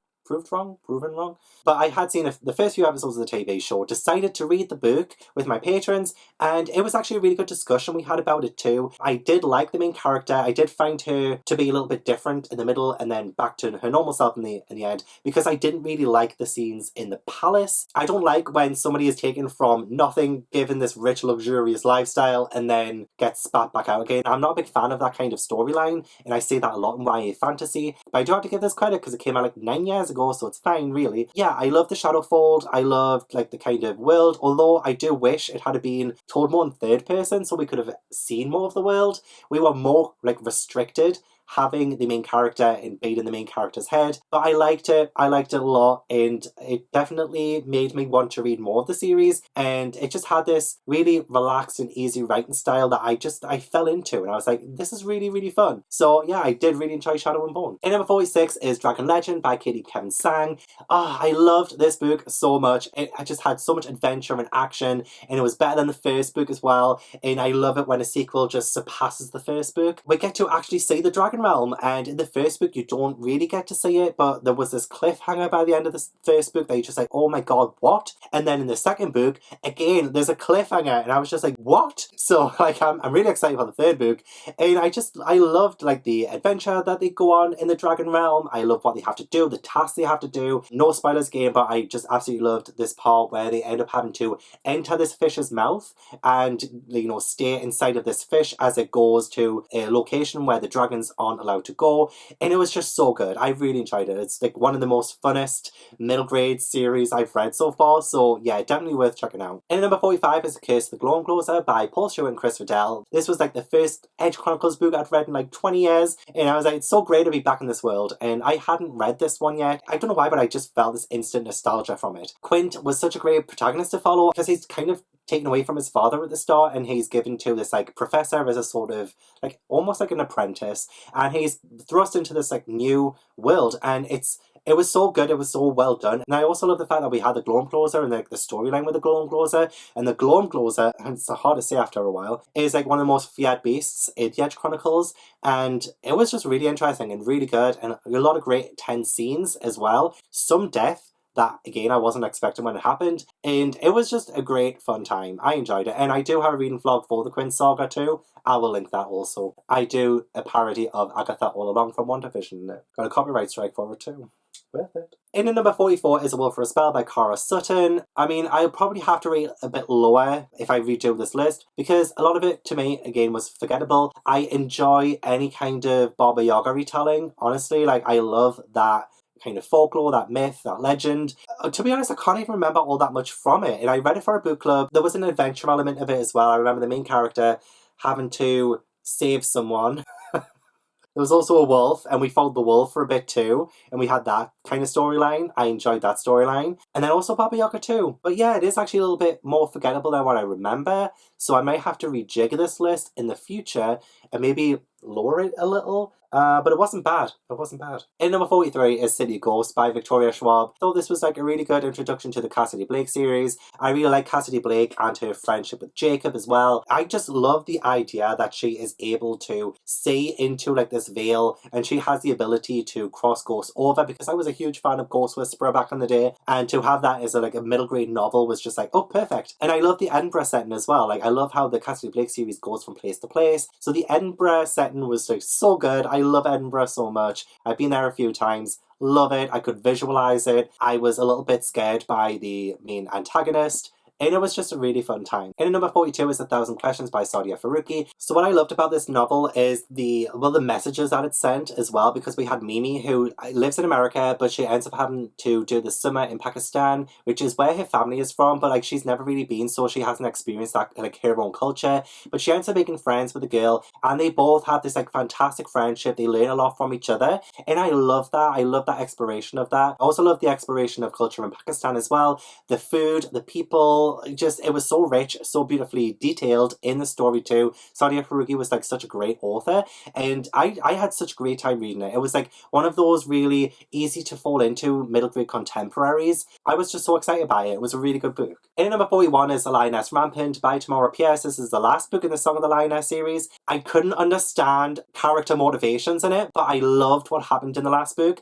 But I had seen the first few episodes of the TV show, decided to read the book with my patrons, and it was actually a really good discussion we had about it too. I did like the main character. I did find her to be a little bit different in the middle and then back to her normal self in the end, because I didn't really like the scenes in the palace. I don't like when somebody is taken from nothing, given this rich, luxurious lifestyle, and then gets spat back out again. I'm not a big fan of that kind of storyline, and I say that a lot in YA fantasy, but I do have to give this credit because it came out like 9 years ago, so it's fine really. Yeah, I love the Shadowfold. I loved like the kind of world, although I do wish it had been told more in third person so we could have seen more of the world. We were more like restricted having the main character and being in the main character's head, but I liked it a lot, and it definitely made me want to read more of the series, and it just had this really relaxed and easy writing style that I fell into, and I was like, this is really, really fun. So yeah, I did really enjoy Shadow and Bone. In number 46 is Dragon Legend by Katie Kevin Sang. I loved this book so much. I just had so much adventure and action, and it was better than the first book as well, and I love it when a sequel just surpasses the first book. We get to actually see the Dragon Realm, and in the first book you don't really get to see it, but there was this cliffhanger by the end of the first book that you're just like, oh my god, what? And then in the second book, again, there's a cliffhanger, and I was just like, what? So like, I'm really excited for the third book, and I loved like the adventure that they go on in the Dragon Realm. I love what they have to do, the tasks they have to do. No spoilers game, but I just absolutely loved this part where they end up having to enter this fish's mouth and, you know, stay inside of this fish as it goes to a location where the dragons are aren't allowed to go. And it was just so good. I really enjoyed it. It's like one of the most funnest middle grade series I've read so far. So yeah, definitely worth checking out. And number 45 is The Curse of the Gloam Closer by Paul Stewart and Chris Riddell. This was like the first Edge Chronicles book I'd read in like 20 years. And I was like, it's so great to be back in this world. And I hadn't read this one yet. I don't know why, but I just felt this instant nostalgia from it. Quint was such a great protagonist to follow because he's kind of taken away from his father at the start and he's given to this like professor as a sort of like almost like an apprentice, and he's thrust into this like new world, and it was so good, it was so well done. And I also love the fact that we had the Gloam Closer and like the storyline with the Gloam Closer. And the Gloam Closer, and it's hard to say after a while, is like one of the most feared beasts in the Edge Chronicles. And it was just really interesting and really good, and a lot of great tense scenes as well. Some death that, again, I wasn't expecting when it happened. And it was just a great fun time. I enjoyed it. And I do have a reading vlog for the Quint Saga too. I will link that also. I do a parody of Agatha All Along from WandaVision. Got a copyright strike for it too. Worth it. In at number 44 is A Wolf for a Spell by Cara Sutton. I mean, I'll probably have to rate a bit lower if I redo this list, because a lot of it, to me, again, was forgettable. I enjoy any kind of Baba Yaga retelling, honestly. Like, I love that kind of folklore, that myth, that legend. To be honest, I can't even remember all that much from it. And I read it for a book club. There was an adventure element of it as well. I remember the main character having to save someone. There was also a wolf, and we followed the wolf for a bit too, and we had that kind of storyline. I enjoyed that storyline. And then also Baba Yaga too. But yeah, it is actually a little bit more forgettable than what I remember, so I might have to rejig this list in the future and maybe lower it a little. But it wasn't bad. It wasn't bad. In number 43 is City Ghost by Victoria Schwab. Though this was like a really good introduction to the Cassidy Blake series. I really like Cassidy Blake and her friendship with Jacob as well. I just love the idea that she is able to see into like this veil, and she has the ability to cross ghosts over, because I was a huge fan of Ghost Whisperer back in the day, and to have that as a middle grade novel was just like, oh, perfect. And I love the Edinburgh setting as well. Like, I love how the Cassidy Blake series goes from place to place. So the Edinburgh setting was like so good. I love Edinburgh so much. I've been there a few times. Love it. I could visualize it. I was a little bit scared by the main antagonist. And it was just a really fun time. And at number 42 is 1,000 Questions by Sadia Faruqi. So what I loved about this novel is the messages that it sent as well, because we had Mimi, who lives in America, but she ends up having to do the summer in Pakistan, which is where her family is from, but like she's never really been, so she hasn't experienced that like her own culture. But she ends up making friends with a girl, and they both have this like fantastic friendship. They learn a lot from each other, and I love that. I love that exploration of that. I also love the exploration of culture in Pakistan as well. The food, the people, just, it was so rich, so beautifully detailed in the story too. Sadia Faruqi was like such a great author, and I had such a great time reading it. It was like one of those really easy to fall into middle grade contemporaries. I was just so excited by it. It was a really good book. In number 41 is The Lioness Rampant by Tamara Pierce. This is the last book in the Song of the Lioness series. I couldn't understand character motivations in it, but I loved what happened in the last book.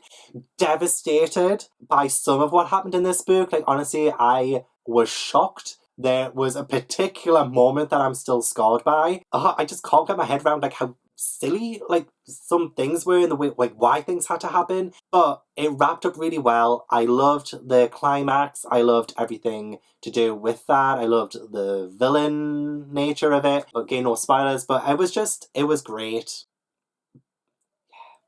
Devastated by some of what happened in this book. Like, honestly, I was shocked. There was a particular moment that I'm still scarred by. I just can't get my head around like how silly like some things were in the way, like why things had to happen. But it wrapped up really well. I loved the climax. I loved everything to do with that. I loved the villain nature of it. Again, no spoilers, but it was great.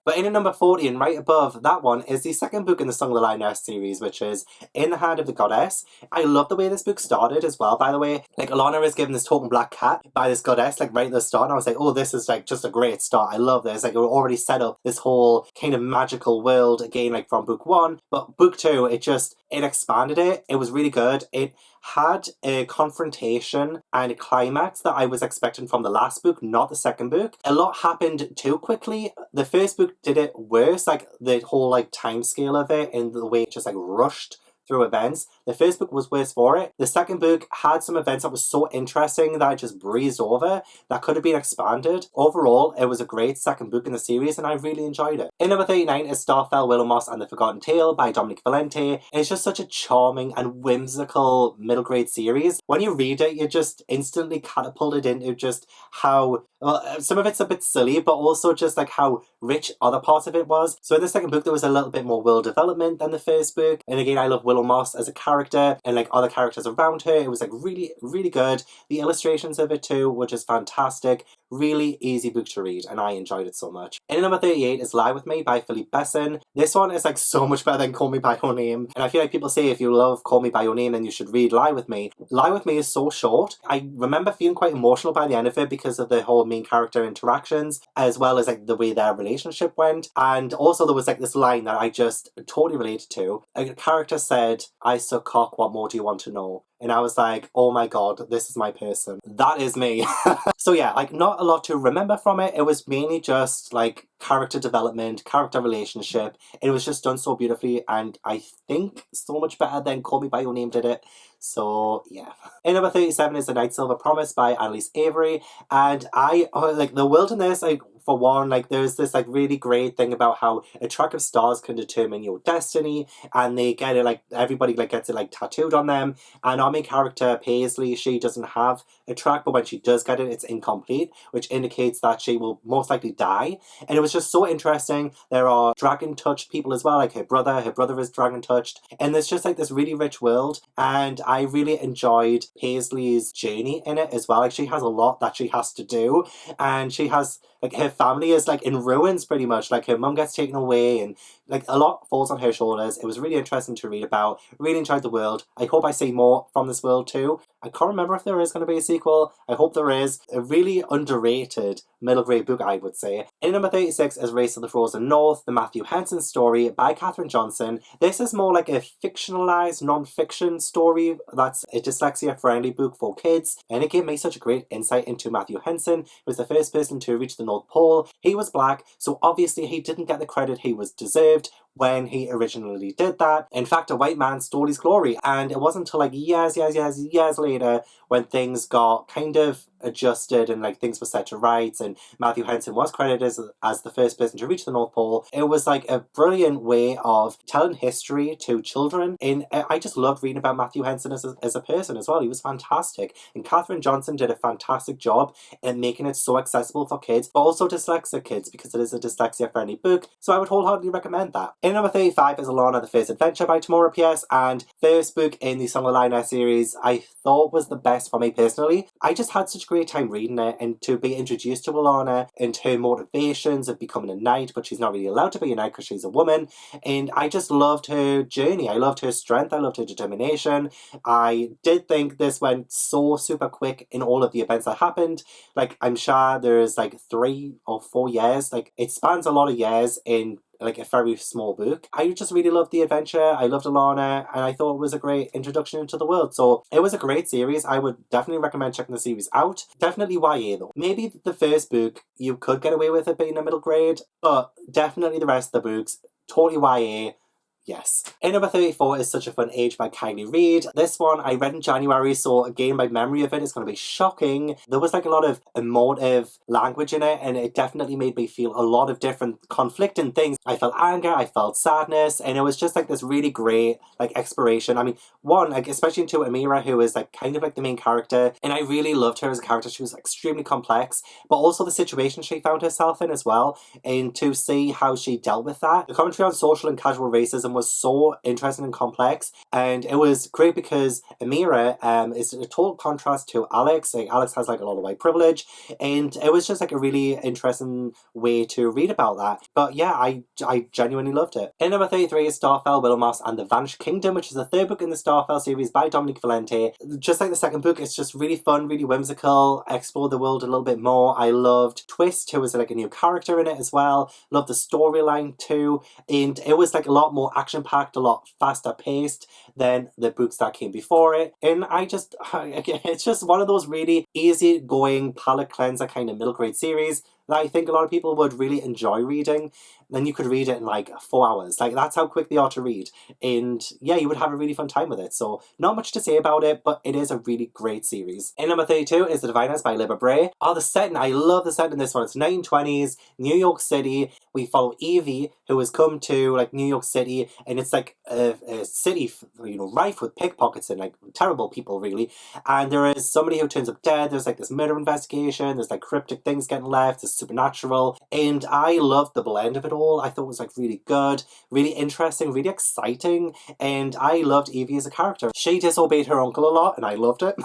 But in at number 40, and right above that one, is the second book in the Song of the Lioness series, which is In the Hand of the Goddess. I love the way this book started as well, by the way. Like, Alana is given this token black cat by this goddess, like, right at the start, and I was like, oh, this is, like, just a great start. I love this. Like, it already set up this whole kind of magical world, again, like, from book one. But book two, it expanded it. It was really good. It had a confrontation and a climax that I was expecting from the last book, not the second book. A lot happened too quickly. The first book did it worse, like the whole like time scale of it and the way it just like rushed through events. The first book was worse for it. The second book had some events that was so interesting that I just breezed over that could have been expanded. Overall, it was a great second book in the series and I really enjoyed it. In number 39 is Starfell, Willowmoss and the Forgotten Tale by Dominic Valente. It's just such a charming and whimsical middle grade series. When you read it, you're just instantly catapulted into just how well, some of it's a bit silly, but also just like how rich other parts of it was. So in the second book, there was a little bit more world development than the first book. And again, I love Willow Moss as a character and like other characters around her. It was like really, really good. The illustrations of it too were just fantastic. Really easy book to read, and I enjoyed it so much. In number 38 is Lie With Me by Philippe Besson. This one is like so much better than Call Me By Your Name. And I feel like people say if you love Call Me By Your Name, then you should read Lie With Me. Lie With Me is so short. I remember feeling quite emotional by the end of it because of the whole main character interactions, as well as like the way their relationship went. And also there was like this line that I just totally related to. A character said, "I suck cock, what more do you want to know?" And I was like, oh my god, this is my person. That is me. So yeah, like not a lot to remember from it. It was mainly just like character development, character relationship. It was just done so beautifully, and I think so much better than Call Me By Your Name did it. So yeah. In number 37 is The Night Silver Promise by Annalise Avery. And like the wilderness, like for one, like there's this like really great thing about how attractive stars can determine your destiny, and they get it like everybody like gets it like tattooed on them. And our main character Paisley, she doesn't have a track, but when she does get it, it's incomplete, which indicates that she will most likely die. And it was just so interesting. There are dragon touched people as well, like her brother is dragon touched, and there's just like this really rich world. And I really enjoyed Paisley's journey in it as well. Like she has a lot that she has to do, and she has like her family is like in ruins pretty much. Like her mum gets taken away, and like a lot falls on her shoulders. It was really interesting to read about. Really enjoyed the world. I hope I see more from this world too. I can't remember if there is going to be a sequel. I hope there is. A really underrated middle grade book, I would say. In number 36 is Race to the Frozen North, the Matthew Henson story by Katherine Johnson. This is more like a fictionalized non-fiction story that's a dyslexia-friendly book for kids, and it gave me such a great insight into Matthew Henson. He was the first person to reach the North Pole. He was black, so obviously he didn't get the credit he was deserved when he originally did that. In fact, a white man stole his glory, and it wasn't until like years later when things got kind of adjusted and like things were set to rights and Matthew Henson was credited as the first person to reach the North Pole. It was like a brilliant way of telling history to children, and I just loved reading about Matthew Henson as a person as well. He was fantastic, and Katherine Johnson did a fantastic job in making it so accessible for kids, but also dyslexic kids, because it is a dyslexia friendly book, so I would wholeheartedly recommend that. In number 35 is Alana the First Adventure by Tamora Pierce, and first book in the Song of Lioness series I thought was the best for me personally. I just had such a great time reading it, and to be introduced to Alana and her motivations of becoming a knight, but she's not really allowed to be a knight because she's a woman, and I just loved her journey. I loved her strength, I loved her determination. I did think this went so super quick in all of the events that happened. Like, I'm sure there's like 3 or 4 years, like it spans a lot of years in like a very small book. I just really loved the adventure. I loved Alana, and I thought it was a great introduction into the world. So it was a great series. I would definitely recommend checking the series out. Definitely YA though. Maybe the first book you could get away with it being a middle grade, but definitely the rest of the books, totally YA. Yes. In number 34 is Such a Fun Age by Kylie Reid. This one I read in January, so again my memory of it is going to be shocking. There was like a lot of emotive language in it, and it definitely made me feel a lot of different conflicting things. I felt anger, I felt sadness, and it was just like this really great like exploration. I mean, one, like especially into Amira, who is like kind of like the main character, and I really loved her as a character. She was extremely complex, but also the situation she found herself in as well, and to see how she dealt with that. The commentary on social and casual racism was so interesting and complex, and it was great because Amira is a total contrast to Alex. Like Alex has like a lot of white privilege, and it was just like a really interesting way to read about that. But yeah, I genuinely loved it. In number 33 is Starfell, Willow Moss and the Vanished Kingdom, which is the third book in the Starfell series by Dominique Valente. Just like the second book, it's just really fun, really whimsical, explore the world a little bit more. I loved Twist, who was like a new character in it as well. Loved the storyline too, and it was like a lot more action-packed, a lot faster paced than the books that came before it. And it's just one of those really easy-going, palate cleanser kind of middle grade series that I think a lot of people would really enjoy reading. Then you could read it in like 4 hours. Like that's how quick they are to read. And yeah, you would have a really fun time with it. So not much to say about it, but it is a really great series. In number 32 is The Diviners by Libba Bray. Oh, the setting. I love the setting in this one. It's 1920s, New York City. We follow Evie, who has come to like New York City, and it's like a city rife with pickpockets and like terrible people really. And there is somebody who turns up dead. There's like this murder investigation. There's like cryptic things getting left. There's supernatural. And I loved the blend of it all. I thought it was like really good, really interesting, really exciting. And I loved Evie as a character. She disobeyed her uncle a lot and I loved it.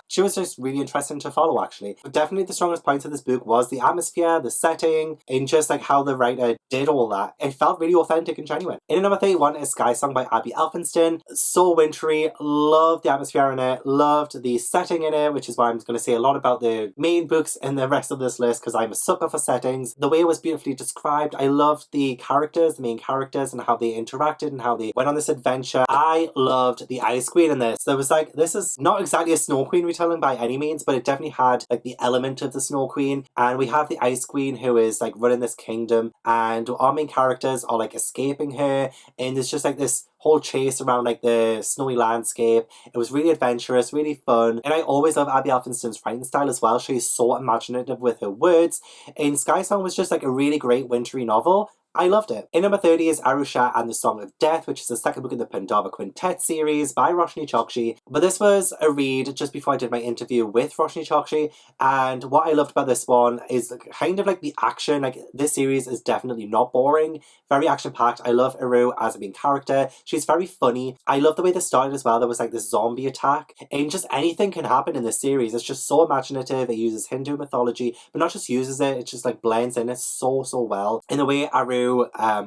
She was just really interesting to follow actually. But definitely the strongest point of this book was the atmosphere, the setting, and just like how the writer did all that. It felt really authentic and genuine. In number 31 is Sky Song by Abby Elphinston. So wintry, loved the atmosphere in it, loved the setting in it, which is why I'm going to say a lot about the main books in the rest of this list because I'm a sucker for settings. The way it was beautifully described. I loved the characters, the main characters, and how they interacted and how they went on this adventure. I loved the Ice Queen in this. There was like, this is not exactly a Snow Queen retelling by any means, but it definitely had like the element of the Snow Queen. And we have the Ice Queen who is like running this kingdom, and our main characters are like escaping her, and it's just like this whole chase around like the snowy landscape. It was really adventurous, really fun, and I always love Abby Elphinston's writing style as well. She's so imaginative with her words, and Sky Song was just like a really great wintry novel. I loved it. In number 30 is Arusha and the Song of Death, which is the second book in the Pandava Quintet series by Roshni Chokshi. But this was a read just before I did my interview with Roshni Chokshi, and what I loved about this one is kind of like the action. Like, this series is definitely not boring, very action-packed. I love Aru as a main character. She's very funny. I love the way this started as well. There was like this zombie attack, and just anything can happen in this series. It's just so imaginative. It uses Hindu mythology, but not just uses it, it just like blends in it so well. In the way Aru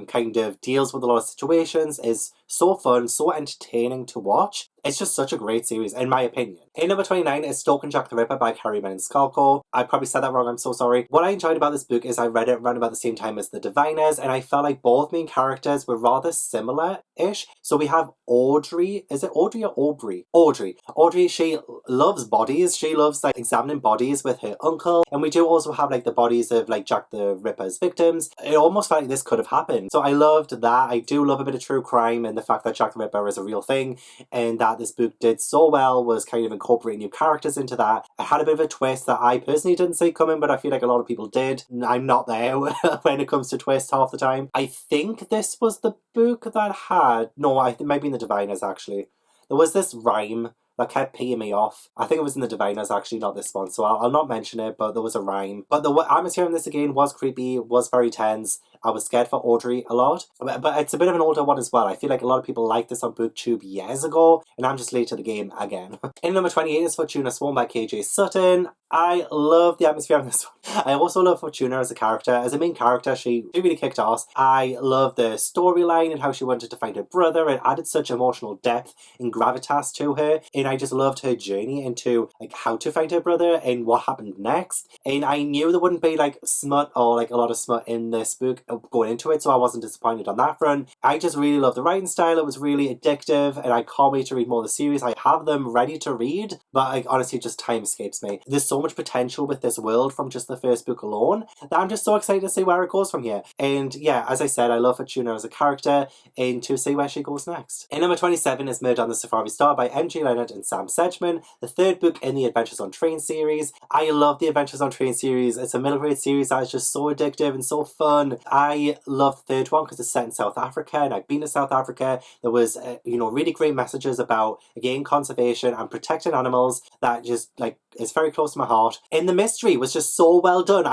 kind of deals with a lot of situations is so fun, so entertaining to watch. It's just such a great series, in my opinion. In number 29 is Stalk and Jack the Ripper by Carrie Menin-Skalko. I probably said that wrong, I'm so sorry. What I enjoyed about this book is I read it around about the same time as The Diviners, and I felt like both main characters were rather similar-ish. So we have Audrey. Is it Audrey or Aubrey? Audrey. Audrey, she loves bodies. She loves like examining bodies with her uncle. And we do also have like the bodies of like Jack the Ripper's victims. It almost felt like this could have happened. So I loved that. I do love a bit of true crime and the fact that Jack the Ripper is a real thing, and that this book did so well was kind of incorporating new characters into that. It had a bit of a twist that I personally didn't see coming, but I feel like a lot of people did. I'm not there when it comes to twists half the time. I think this was the book that had... No, I think maybe in The Diviners actually. There was this rhyme that kept peeing me off. I think it was in The Diviners actually, not this one, so I'll not mention it, but there was a rhyme. But the atmosphere in this again was creepy, was very tense. I was scared for Audrey a lot, but it's a bit of an older one as well. I feel like a lot of people liked this on BookTube years ago, and I'm just late to the game again. In number 28 is Fortuna Swarm by KJ Sutton. I love the atmosphere of this one. I also love Fortuna as a character. As a main character, she really kicked ass. I love the storyline and how she wanted to find her brother. It added such emotional depth and gravitas to her, and I just loved her journey into like how to find her brother and what happened next. And I knew there wouldn't be like smut or like a lot of smut in this book going into it, so I wasn't disappointed on that front. I just really loved the writing style. It was really addictive, and I can't wait to read more of the series. I have them ready to read, but like honestly, just time escapes me. There's so much potential with this world from just the first book alone that I'm just so excited to see where it goes from here. And yeah, as I said, I love Fortuna as a character and to see where she goes next. In number 27 is Murder on the Safari Star by MJ Leonard and Sam Sedgman, the third book in the Adventures on Train series. I love the Adventures on Train series. It's a middle grade series that is just so addictive and so fun. I love the third one because it's set in South Africa, and I've been to South Africa. There was really great messages about again conservation and protecting animals that just like is very close to my heart. And the mystery was just so well done.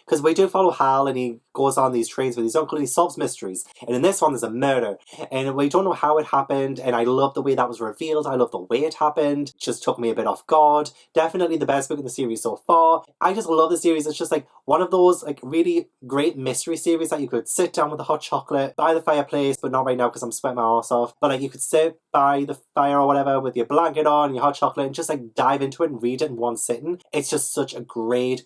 Because we do follow Hal, and he goes on these trains with his uncle and he solves mysteries. And in this one, there's a murder. And we don't know how it happened. And I love the way that was revealed. I love the way it happened. It just took me a bit off guard. Definitely the best book in the series so far. I just love the series. It's just like one of those like really great mystery series that you could sit down with a hot chocolate by the fireplace, but not right now because I'm sweating my arse off. But like you could sit by the fire or whatever with your blanket on and your hot chocolate and just like dive into it and read it in one sitting. It's just such a great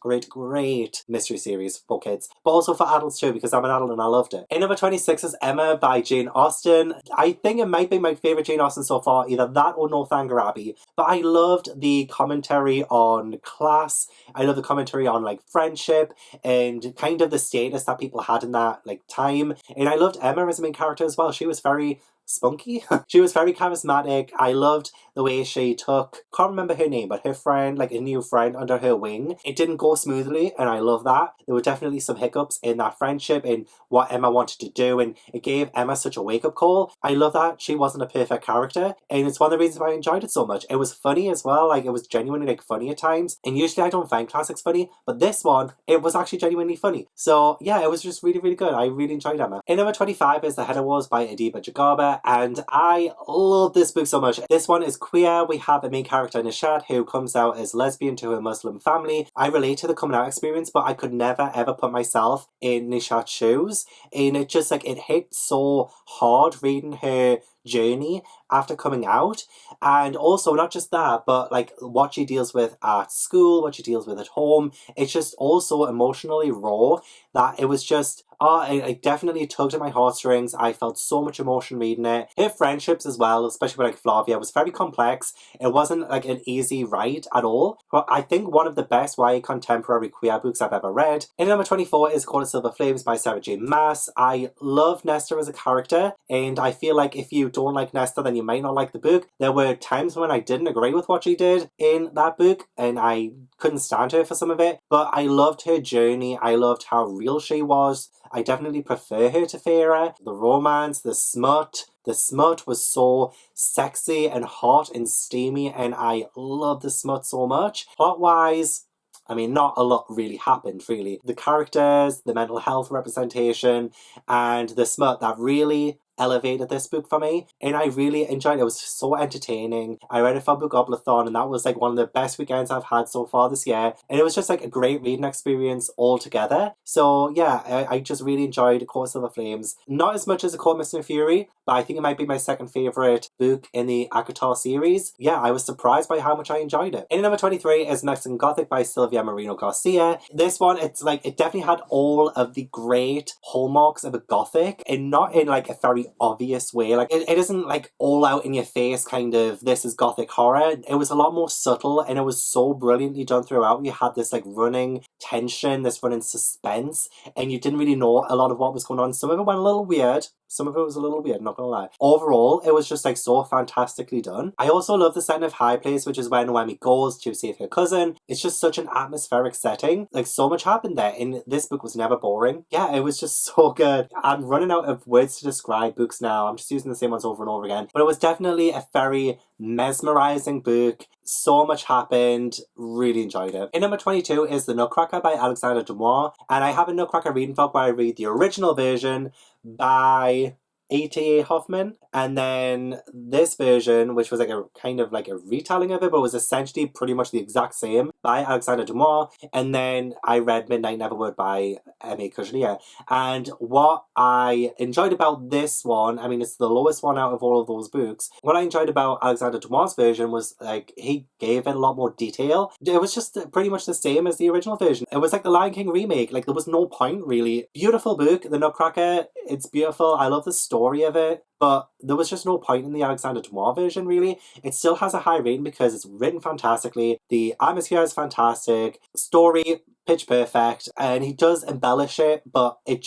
mystery series for kids, but also for adults too, because I'm an adult and I loved it. In number 26 is Emma by Jane Austen. I think it might be my favourite Jane Austen so far, either that or Northanger Abbey, but I loved the commentary on class. I love the commentary on like friendship and kind of the status that people had in that like time, and I loved Emma as a main character as well. She was very spunky. She was very charismatic. I loved the way she took, can't remember her name, but her friend, like a new friend under her wing. It didn't go smoothly, and I love that. There were definitely some hiccups in that friendship, in what Emma wanted to do, and it gave Emma such a wake-up call. I love that she wasn't a perfect character, and it's one of the reasons why I enjoyed it so much. It was funny as well, like it was genuinely like funny at times, and usually I don't find classics funny, but this one, it was actually genuinely funny. So yeah, it was just really, really good. I really enjoyed Emma. In number 25 is The Header Wars by Adiba Jagaba, and I love this book so much. This one is queer. We have a main character, Nishat, who comes out as lesbian to her Muslim family. I relate to the coming out experience, but I could never ever put myself in Nishat's shoes, and it just like, it hit so hard reading her journey after coming out. And also not just that, but like what she deals with at school, what she deals with at home. It's just also emotionally raw, that it was just, it definitely tugged at my heartstrings. I felt so much emotion reading it. Her friendships as well, especially with like Flavia, was very complex. It wasn't like an easy write at all, but I think one of the best YA contemporary queer books I've ever read. In number 24 is Call of Silver Flames by Sarah J Maas. I love Nesta as a character, and I feel like if you don't like Nesta, then you might not like the book. There were times when I didn't agree with what she did in that book, and I couldn't stand her for some of it, but I loved her journey. I loved how real she was. I definitely prefer her to Feyre. The romance, the smut was so sexy and hot and steamy, and I love the smut so much. Plot-wise, I mean, not a lot really happened, really. The characters, the mental health representation, and the smut, that really elevated this book for me, and I really enjoyed it. It was so entertaining. I read it for Bookoblathon, and that was like one of the best weekends I've had so far this year, and it was just like a great reading experience altogether. So yeah, I just really enjoyed Court of Silver Flames. Not as much as A Court of Mist and Fury, but I think it might be my second favourite book in the ACOTAR series. Yeah, I was surprised by how much I enjoyed it. In number 23 is Mexican Gothic by Silvia Moreno Garcia. This one, it's like, it definitely had all of the great hallmarks of a Gothic, and not in like a very obvious way. Like it isn't like all out in your face kind of, this is Gothic horror. It was a lot more subtle, and it was so brilliantly done throughout. You had this like running tension, this running suspense, and you didn't really know a lot of what was going on. Some of it went a little weird. Some of it was a little weird, not gonna lie. Overall, it was just like so fantastically done. I also love the setting of High Place, which is where Noemi goes to save her cousin. It's just such an atmospheric setting. Like, so much happened there, and this book was never boring. Yeah, it was just so good. I'm running out of words to describe books now. I'm just using the same ones over and over again. But it was definitely a very mesmerizing book. So much happened. Really enjoyed it. In number 22 is The Nutcracker by Alexander Dumas, and I have a Nutcracker reading vlog where I read the original version by A.T.A. Hoffman, and then this version, which was like a kind of like a retelling of it, but was essentially pretty much the exact same, by Alexander Dumas. And then I read Midnight Neverwood by M.A. Cujnier. And what I enjoyed about this one, I mean, it's the lowest one out of all of those books. What I enjoyed about Alexander Dumas' version was like, he gave it a lot more detail. It was just pretty much the same as the original version. It was like the Lion King remake. Like, there was no point really. Beautiful book, The Nutcracker. It's beautiful. I love the story of it, but there was just no point in the Alexander Dumas version, really. It still has a high rating because it's written fantastically. The atmosphere is fantastic. Story, pitch perfect. And he does embellish it, but it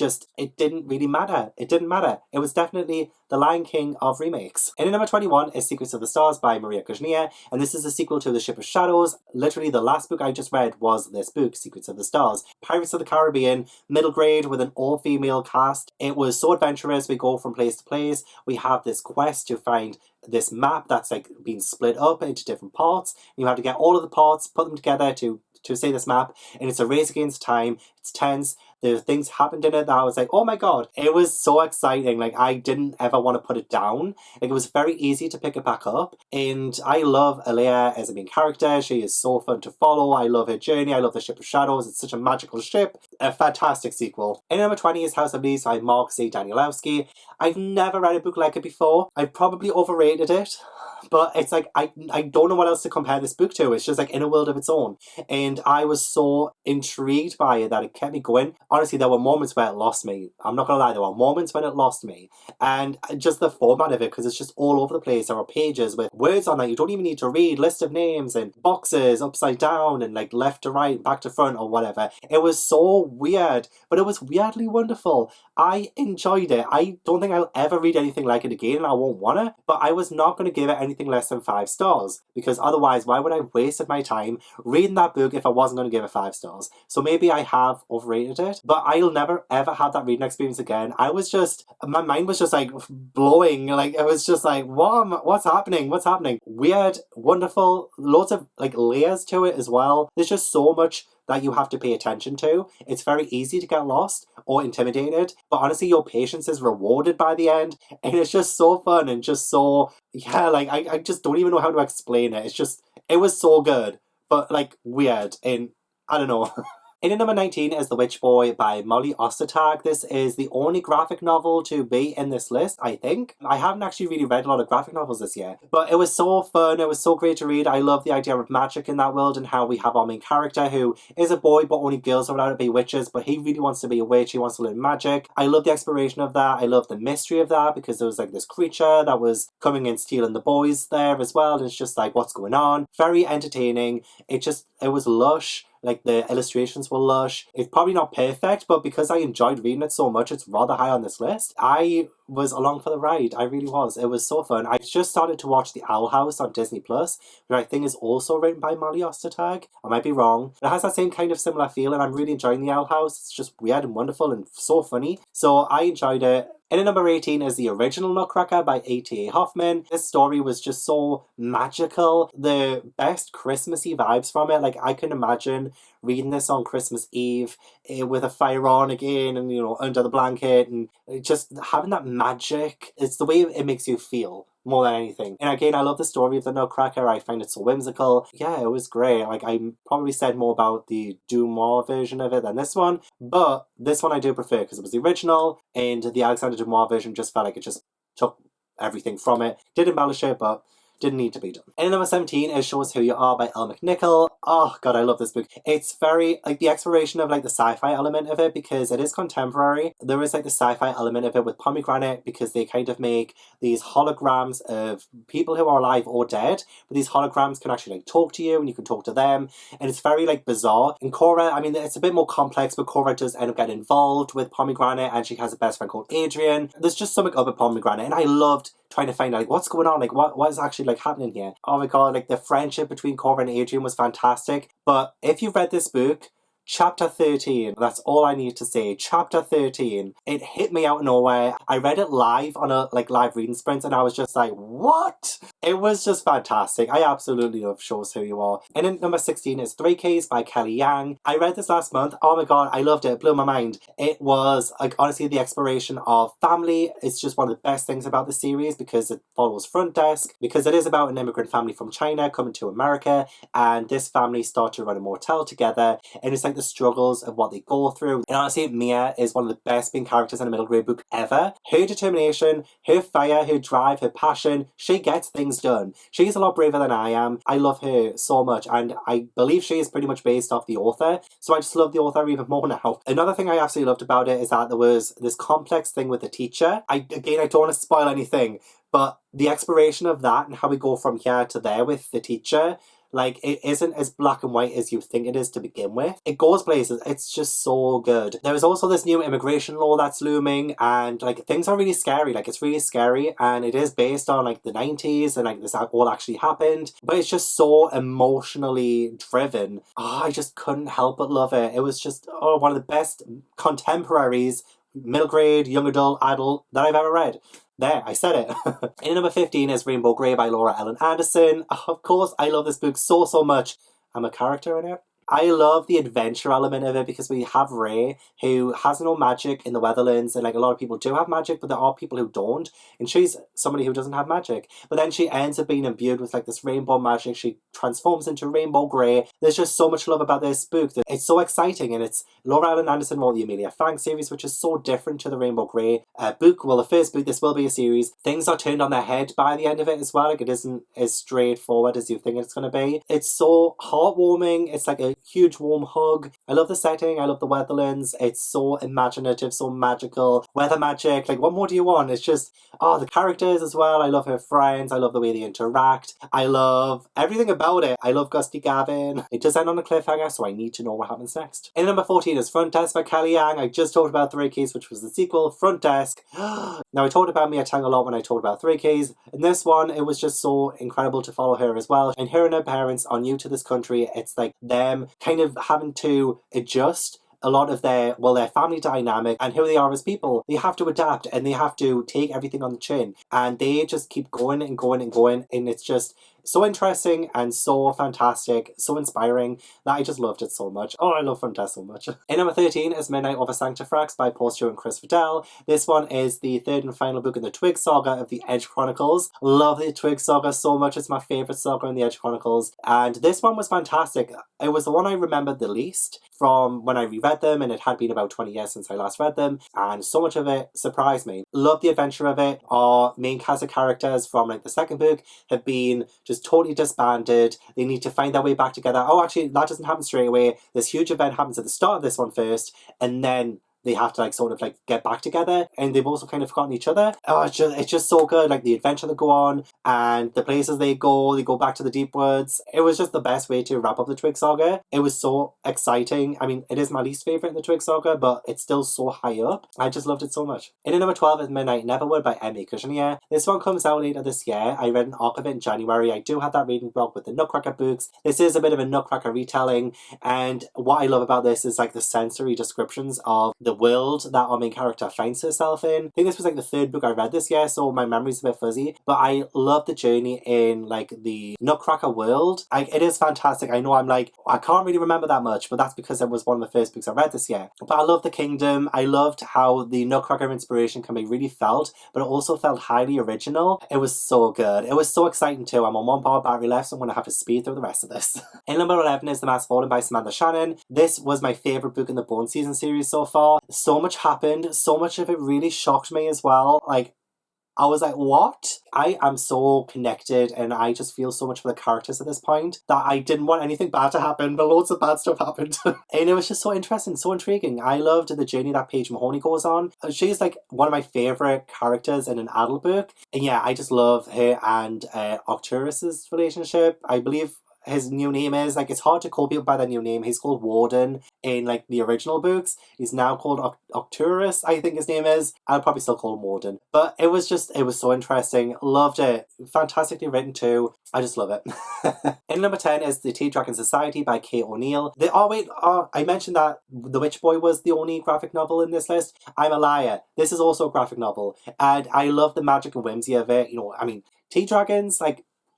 didn't really matter. It didn't matter. It was definitely the Lion King of remakes. And in number 21 is Secrets of the Stars by Maria Cujnier, and this is a sequel to The Ship of Shadows. Literally, the last book I just read was this book, Secrets of the Stars. Pirates of the Caribbean, middle grade with an all-female cast. It was so adventurous. We go from place to place. We have this quest to find this map that's like being split up into different parts. You have to get all of the parts, put them together to say this map, and it's a race against time. It's tense. The things happened in it that I was like, oh my god. It was so exciting. Like, I didn't ever want to put it down. Like, it was very easy to pick it back up. And I love Alea as a main character. She is so fun to follow. I love her journey. I love the Ship of Shadows. It's such a magical ship. A fantastic sequel. In number 20 is House of Leaves by Mark C. Danielowski. I've never read a book like it before. I've probably overrated it, but it's like, I don't know what else to compare this book to. It's just like in a world of its own. And I was so intrigued by it that it kept me going. honestly, there were moments where it lost me. I'm not gonna lie, there were moments when it lost me. And just the format of it, because it's just all over the place. There are pages with words on that you don't even need to read, list of names and boxes upside down and like left to right, back to front or whatever. It was so weird, but it was weirdly wonderful. I enjoyed it. I don't think I'll ever read anything like it again, and I won't wanna, but I was not gonna give it anything less than 5 stars, because otherwise why would I waste my time reading that book if I wasn't gonna give it 5 stars? So maybe I have overrated it, but I'll never ever have that reading experience again. My mind was just like blowing, like it was just like, what's happening? Weird, wonderful, loads of like layers to it as well. There's just so much that you have to pay attention to. It's very easy to get lost or intimidated, but honestly your patience is rewarded by the end, and it's just so fun and just so, yeah, like I just don't even know how to explain it. It was so good, but like weird, and I don't know. In at number 19 is The Witch Boy by Molly Ostertag. This is the only graphic novel to be in this list, I think. I haven't actually really read a lot of graphic novels this year, but it was so fun. It was so great to read. I love the idea of magic in that world and how we have our main character who is a boy, but only girls are allowed to be witches, but he really wants to be a witch. He wants to learn magic. I love the exploration of that. I love the mystery of that, because there was like this creature that was coming and stealing the boys there as well. And it's just like, what's going on? Very entertaining. It was lush. Like the illustrations were lush. It's probably not perfect, but because I enjoyed reading it so much, it's rather high on this list. I was along for the ride. I really was. It was so fun. I just started to watch The Owl House on Disney Plus, which I think is also written by Molly Ostertag. I might be wrong. It has that same kind of similar feel, and I'm really enjoying The Owl House. It's just weird and wonderful and so funny. So I enjoyed it. In at number 18 is the original Nutcracker by A.T.A. Hoffman. This story was just so magical. The best Christmassy vibes from it. Like, I can imagine reading this on Christmas Eve with a fire on again and, you know, under the blanket, and just having that magic. It's the way it makes you feel more than anything. And again, I love the story of the Nutcracker. I find it so whimsical. Yeah, it was great. Like, I probably said more about the Dumas version of it than this one, but this one I do prefer because it was the original, and the Alexander Dumas version just felt like it just took everything from it. Did embellish it, but didn't need to be done. In number 17 is Show Us Who You Are by Elle McNichol. Oh god, I love this book. It's very, like, the exploration of like the sci-fi element of it, because it is contemporary. There is like the sci-fi element of it with Pomegranate, because they kind of make these holograms of people who are alive or dead, but these holograms can actually like talk to you and you can talk to them, and it's very like bizarre. And Cora, I mean, it's a bit more complex, but Cora does end up getting involved with Pomegranate, and she has a best friend called Adrian. There's just something up with Pomegranate, and I loved trying to find out like what's going on, like what is actually like happening here. Oh my god, like the friendship between Cora and Adrian was fantastic. But if you've read this book, Chapter 13, that's all I need to say. Chapter 13, it hit me out of nowhere. I read it live on a live reading sprint, and I was just like, what? It was just fantastic. I absolutely love Show Us Who You Are. And then number 16 is 3 Keys by Kelly Yang. I read this last month. Oh my god, I loved it. It blew my mind. It was, like, honestly, the exploration of family. It's just one of the best things about the series, because it follows Front Desk, because it is about an immigrant family from China coming to America, and this family start to run a motel together, and it's like the struggles of what they go through. And honestly, Mia is one of the best main characters in a middle grade book ever. Her determination, her fire, her drive, her passion, she gets things done. She's a lot braver than I am. I love her so much, and I believe she is pretty much based off the author, so I just love the author even more now. Another thing I absolutely loved about it is that there was this complex thing with the teacher. I don't want to spoil anything, but the exploration of that and how we go from here to there with the teacher, like, it isn't as black and white as you think it is to begin with. It goes places. It's just so good. There is also this new immigration law that's looming, and like things are really scary. Like, it's really scary, and it is based on like the 90s, and like this all actually happened. But it's just so emotionally driven. Oh, I just couldn't help but love it. It was just one of the best contemporaries, middle grade, young adult, adult that I've ever read. There, I said it. In number 15 is Rainbow Grey by Laura Ellen Anderson. Of course, I love this book so much. I'm a character in it. I love the adventure element of it, because we have Ray, who has no magic in the Weatherlands, and like a lot of people do have magic, but there are people who don't, and she's somebody who doesn't have magic. But then she ends up being imbued with like this rainbow magic. She transforms into Rainbow Grey. There's just so much love about this book. It's so exciting, and it's Laura Ellen Anderson wrote the Amelia Fang series, which is so different to the Rainbow Grey book. Well, the first book, this will be a series. Things are turned on their head by the end of it as well. Like, it isn't as straightforward as you think it's going to be. It's so heartwarming. It's like a huge warm hug. I love the setting, I love the Weatherlands. It's so imaginative, so magical. Weather magic, like what more do you want? It's just, the characters as well. I love her friends. I love the way they interact. I love everything about it. I love Gusty Gavin. It does end on a cliffhanger, so I need to know what happens next. In number 14 is Front Desk by Kelly Yang. I just talked about 3 Keys, which was the sequel, Front Desk. Now, I talked about Mia Tangle a lot when I talked about 3 Keys. In this one, it was just so incredible to follow her as well. And her and her parents are new to this country. It's like them kind of having to adjust a lot of their family dynamic and who they are as people. They have to adapt and they have to take everything on the chin. And they just keep going and going and going. And it's just so interesting and so fantastic, so inspiring that I just loved it so much. Oh, I love Front Desk so much. In number 13 is Midnight Over Sanctifrax by Paul Stewart and Chris Fidel. This one is the third and final book in the Twig saga of the Edge Chronicles. Love the Twig saga so much. It's my favourite saga in the Edge Chronicles. And this one was fantastic. It was the one I remembered the least from when I reread them, and it had been about 20 years since I last read them, and so much of it surprised me. Love the adventure of it. Our main cast of characters from like the second book have been just totally disbanded. They need to find their way back together. Oh, actually, that doesn't happen straight away. This huge event happens at the start of this one first, and then they have to get back together, and they've also kind of forgotten each other. Oh, it's just so good. Like the adventure they go on and the places they go back to the deep woods. It was just the best way to wrap up the Twig saga. It was so exciting. I mean, it is my least favourite in the Twig saga, but it's still so high up. I just loved it so much. In number 12 is Midnight Neverwood by Emmy Kushnier. This one comes out later this year. I read an arc of it in January. I do have that reading blog with the Nutcracker books. This is a bit of a Nutcracker retelling, and what I love about this is like the sensory descriptions of the world that our main character finds herself in. I think this was like the third book I read this year, so my memory's a bit fuzzy, but I love the journey in like the Nutcracker world. It is fantastic. I know I can't really remember that much, but that's because it was one of the first books I read this year. But I love the kingdom. I loved how the Nutcracker inspiration can be really felt, but it also felt highly original. It was so good. It was so exciting too. I'm on 1 power battery left, so I'm going to have to speed through the rest of this. In number 11 is The Mask Fallen by Samantha Shannon. This was my favourite book in the Bone Season series so far. So much happened. So much of it really shocked me as well. I was like, what? I am so connected and I just feel so much for the characters at this point that I didn't want anything bad to happen, but loads of bad stuff happened. And it was just so interesting, so intriguing. I loved the journey that Paige Mahoney goes on. She's like one of my favourite characters in an adult book. And yeah, I just love her and Arcturus's relationship. I believe his new name is, it's hard to call people by their new name. He's called Warden in the original books. He's now called Arcturus, I think his name is. I'll probably still call him Warden. But it was so interesting. Loved it. Fantastically written too. I just love it. In number 10 is The Tea Dragon Society by Kate O'Neill. I mentioned that The Witch Boy was the only graphic novel in this list. I'm a liar. This is also a graphic novel. And I love the magic and whimsy of it. Tea dragons,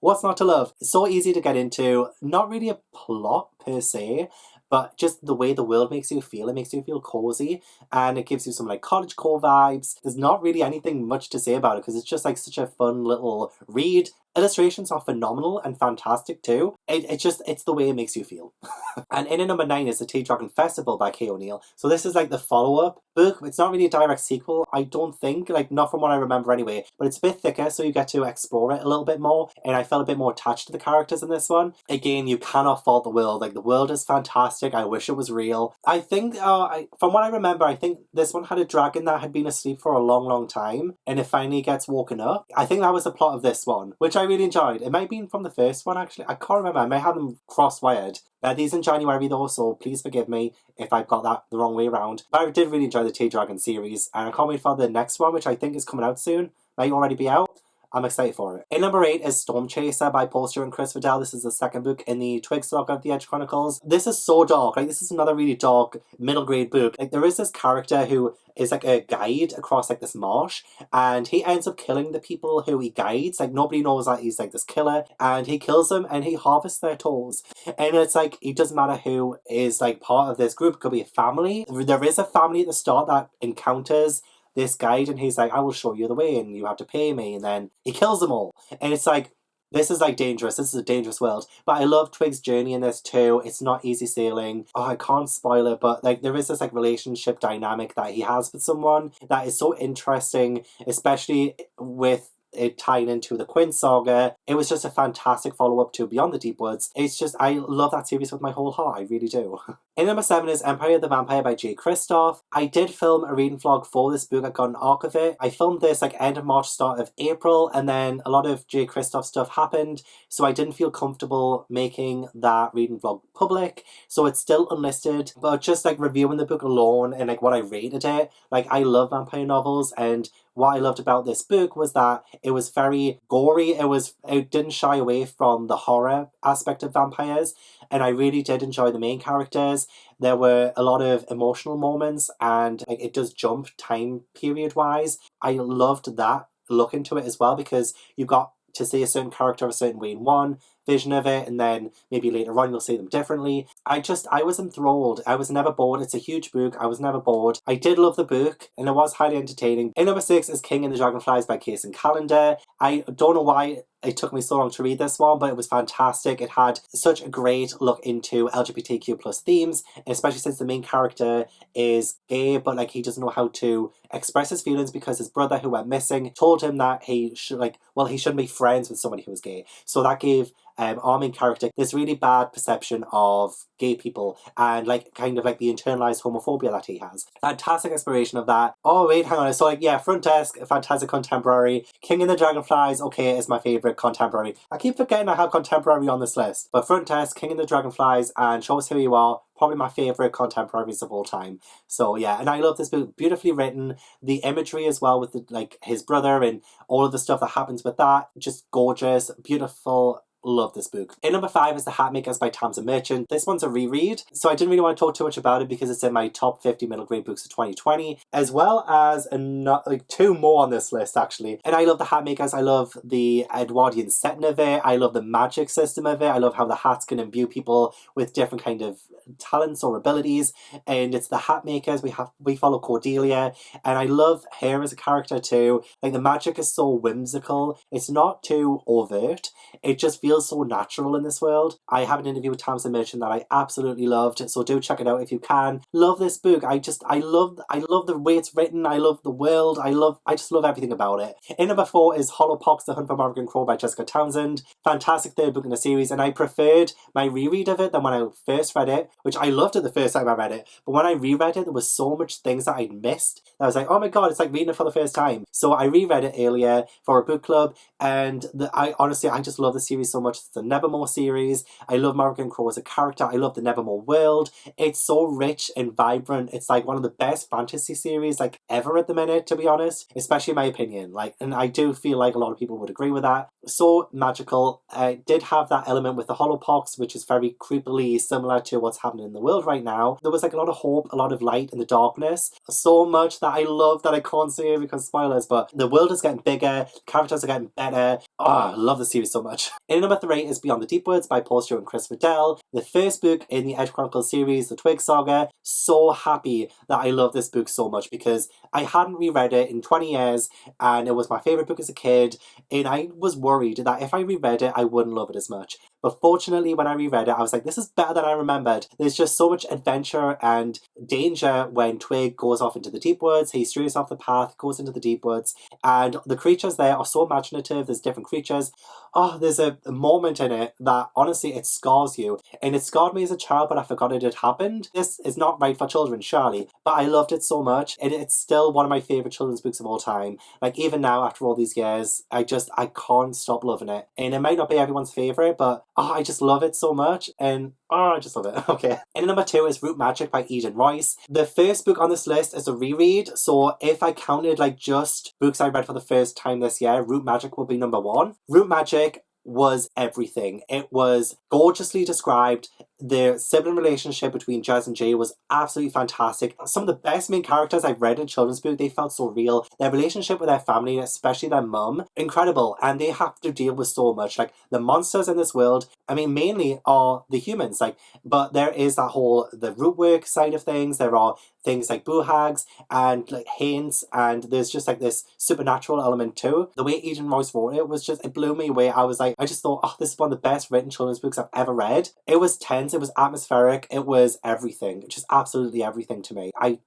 what's not to love? It's so easy to get into. Not really a plot per se, but just the way the world makes you feel. It makes you feel cozy, and it gives you some cottagecore vibes. There's not really anything much to say about it because it's just such a fun little read. Illustrations are phenomenal and fantastic too. It's the way it makes you feel. And in at number 9 is The Tea Dragon Festival by Kay O'Neill. So this is the follow-up book. It's not really a direct sequel, I don't think. Not from what I remember anyway. But it's a bit thicker, so you get to explore it a little bit more. And I felt a bit more attached to the characters in this one. Again, you cannot fault the world. The world is fantastic. I wish it was real. I think, from what I remember, I think this one had a dragon that had been asleep for a long, long time. And it finally gets woken up. I think that was the plot of this one, which I really enjoyed. It might have been from the first one, actually. I can't remember. I might have them cross-wired. These in January though, so please forgive me if I've got that the wrong way around. But I did really enjoy the Tea Dragon series, and I can't wait for the next one, which I think is coming out soon. Might already be out. I'm excited for it. In number 8 is Storm Chaser by Paul Stewart and Chris Fidel. This is the second book in the Twig saga of the Edge Chronicles. This is so dark. This is another really dark middle grade book. There is this character who is a guide across this marsh, and he ends up killing the people who he guides. Nobody knows that he's this killer, and he kills them and he harvests their toes. And it's it doesn't matter who is part of this group. It could be a family. There is a family at the start that encounters this guide, and he's I will show you the way and you have to pay me, and then he kills them all. And it's this is dangerous. This is a dangerous world. But I love Twig's journey in this too. It's not easy sailing. Oh, I can't spoil it, but there is this relationship dynamic that he has with someone that is so interesting, especially with it tying into the Quinn saga. It was just a fantastic follow-up to Beyond the Deep Woods. It's just, I love that series with my whole heart, I really do. In number 7 is Empire of the Vampire by J. Kristoff. I did film a reading vlog for this book. I got an arc of it. I filmed this like end of March, start of April, and then a lot of J. Kristoff stuff happened, so I didn't feel comfortable making that reading vlog public, so it's still unlisted. But just like reviewing the book alone and like what I rated it, like I love vampire novels, and what I loved about this book was that it was very gory. It didn't shy away from the horror aspect of vampires, and I really did enjoy the main characters. There were a lot of emotional moments, and like it does jump time period wise. I loved that look into it as well, because you got to see a certain character a certain way in one vision of it, and then maybe later on you'll see them differently. I was enthralled. I was never bored. It's a huge book. I was never bored. I did love the book, and it was highly entertaining. In number 6 is King and the Dragonflies by Kirsten Calendar. I don't know why it took me so long to read this one, but it was fantastic. It had such a great look into LGBTQ plus themes, especially since the main character is gay, but like he doesn't know how to express his feelings because his brother who went missing told him that he shouldn't be friends with somebody who was gay. So that gave our main character this really bad perception of gay people, and like kind of like the internalized homophobia that he has. Fantastic exploration of that. Oh wait, hang on. So like, yeah, Front Desk, fantastic contemporary. King and the Dragonflies, okay, is my favourite contemporary. I keep forgetting I have contemporary on this list, but Front Desk, King and the Dragonflies, and Show Us Who You Are, probably my favourite contemporaries of all time. So yeah, and I love this book. Beautifully written. The imagery as well with like his brother and all of the stuff that happens with that, just gorgeous, beautiful. Love this book. In number 5 is The Hatmakers by Tamsin Merchant. This one's a reread, so I didn't really want to talk too much about it because it's in my top 50 middle grade books of 2020, as well as like 2 more on this list actually. And I love The Hatmakers. I love the Edwardian setting of it. I love the magic system of it. I love how the hats can imbue people with different kind of talents or abilities. And it's the Hatmakers. We follow Cordelia, and I love her as a character too. Like the magic is so whimsical. It's not too overt. It just feels so natural in this world. I have an interview with Tamsin Merchant that I absolutely loved, so do check it out if you can. Love this book. I love the way it's written. I love the world. I just love everything about it. In number 4 is Hollowpox: The Hunt for Morrigan Crow by Jessica Townsend. Fantastic third book in the series, and I preferred my reread of it than when I first read it, which I loved it the first time I read it, but when I reread it there was so much things that I'd missed that I was like, oh my god, it's like reading it for the first time. So I reread it earlier for a book club, and I just love the series so much. It's the Nevermore series. I love Morrigan Crow as a character. I love the Nevermore world. It's so rich and vibrant. It's like one of the best fantasy series like ever at the minute, to be honest, especially in my opinion. Like, and I do feel like a lot of people would agree with that. So magical. It did have that element with the Hollowpox, which is very creepily similar to what's happening in the world right now. There was like a lot of hope, a lot of light in the darkness. So much that I love that I can't say it because spoilers, but the world is getting bigger, characters are getting better. Oh, I love the series so much. In number 3 is Beyond the Deep Woods by Paul Stewart and Christopher Dell. The first book in the Edge Chronicles series, the Twig Saga. So happy that I love this book so much because I hadn't reread it in 20 years, and it was my favourite book as a kid, and I was worried that if I reread it I wouldn't love it as much. But fortunately, when I reread it, I was like, this is better than I remembered. There's just so much adventure and danger when Twig goes off into the deep woods. He strays off the path, goes into the deep woods, and the creatures there are so imaginative. There's different creatures. Oh, there's a moment in it that, honestly, it scars you. And it scarred me as a child, but I forgot it had happened. This is not right for children, surely. But I loved it so much, and it's still one of my favourite children's books of all time. Like, even now, after all these years, I can't stop loving it. And it might not be everyone's favourite, but I just love it so much, and I just love it. Okay. And number 2 is Root Magic by Eden Royce. The first book on this list is a reread, so if I counted like just books I read for the first time this year, Root Magic will be number 1. Root Magic was everything. It was gorgeously described. The sibling relationship between Jez and Jay was absolutely fantastic. Some of the best main characters I've read in children's book, they felt so real. Their relationship with their family, especially their mum, incredible. And they have to deal with so much. Like, the monsters in this world, I mean, mainly are the humans. Like, but there is that whole, the root work side of things. There are things like boohags and like hints, and there's just like this supernatural element too. The way Eden Royce wrote it was just, it blew me away. I just thought, oh, this is one of the best written children's books I've ever read. It was tense, it was atmospheric, it was everything, just absolutely everything to me. I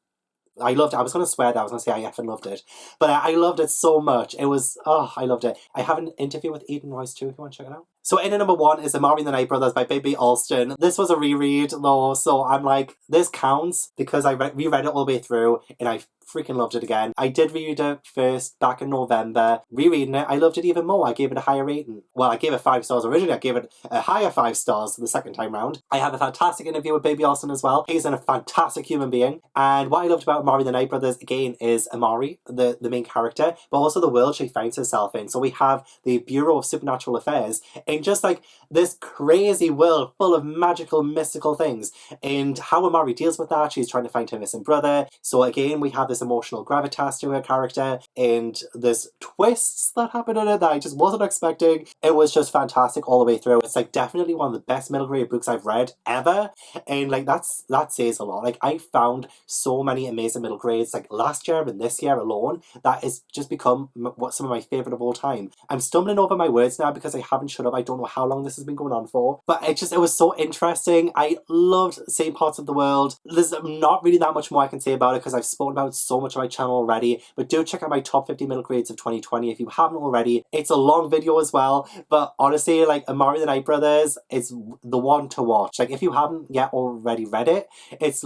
I loved it. I was going to swear that. I was going to say I effing loved it. But I loved it so much. It was, oh, I loved it. I have an interview with Eden Royce too, if you want to check it out. So in at number 1 is Amari and the Night Brothers by Baby Alston. This was a reread though, so I'm like, this counts because I reread it all the way through and I freaking loved it again. I did reread it first back in November. Rereading it, I loved it even more. I gave it a higher rating. Well, I gave it 5 stars originally. I gave it a higher 5 stars the second time round. I have a fantastic interview with Baby Alston as well. He's a fantastic human being. And what I loved about Amari and the Night Brothers, again, is Amari, the main character, but also the world she finds herself in. So we have the Bureau of Supernatural Affairs in just like this crazy world full of magical, mystical things. And how Amari deals with that, she's trying to find her missing brother. So again, we have this emotional gravitas to her character and there's twists that happen in it that I just wasn't expecting. It was just fantastic all the way through. It's like definitely one of the best middle grade books I've read ever, and like that says a lot. Like I found so many amazing middle grades like last year and this year alone that has just become some of my favorite of all time. I'm stumbling over my words now because I haven't shut up. I don't know how long this has been going on for, but it was so interesting. I loved seeing parts of the world. There's not really that much more I can say about it because I've spoken about so much on my channel already, but do check out my top 50 middle grades of 2020 if you haven't already. It's a long video as well, but honestly, like Amari the Night Brothers is the one to watch. Like if you haven't yet already read it, it's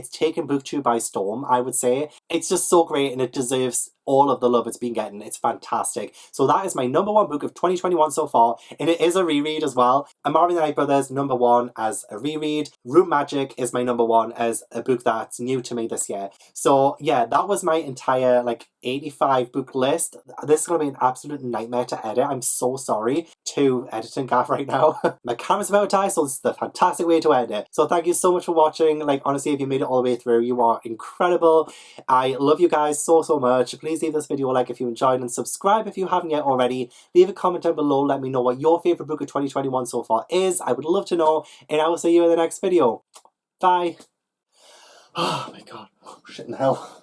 taken BookTube by storm, I would say. It's just so great and it deserves all of the love it's been getting. It's fantastic. So that is my number 1 book of 2021 so far, and it is a reread as well. Amari the Night Brothers, number 1 as a reread. Root Magic is my number 1 as a book that's new to me this year. So yeah, that was my entire like 85 book list. This is going to be an absolute nightmare to edit. I'm so sorry to editing Gav right now. My camera's about to die, so this is the fantastic way to end it. So thank you so much for watching. Like honestly, if you made it all the way through, you are incredible. I love you guys so much. Please leave this video a like if you enjoyed and subscribe if you haven't yet already. Leave a comment down below. Let me know what your favourite book of 2021 so far is. I would love to know, and I will see you in the next video. Bye. Oh my god. Oh, shit in hell.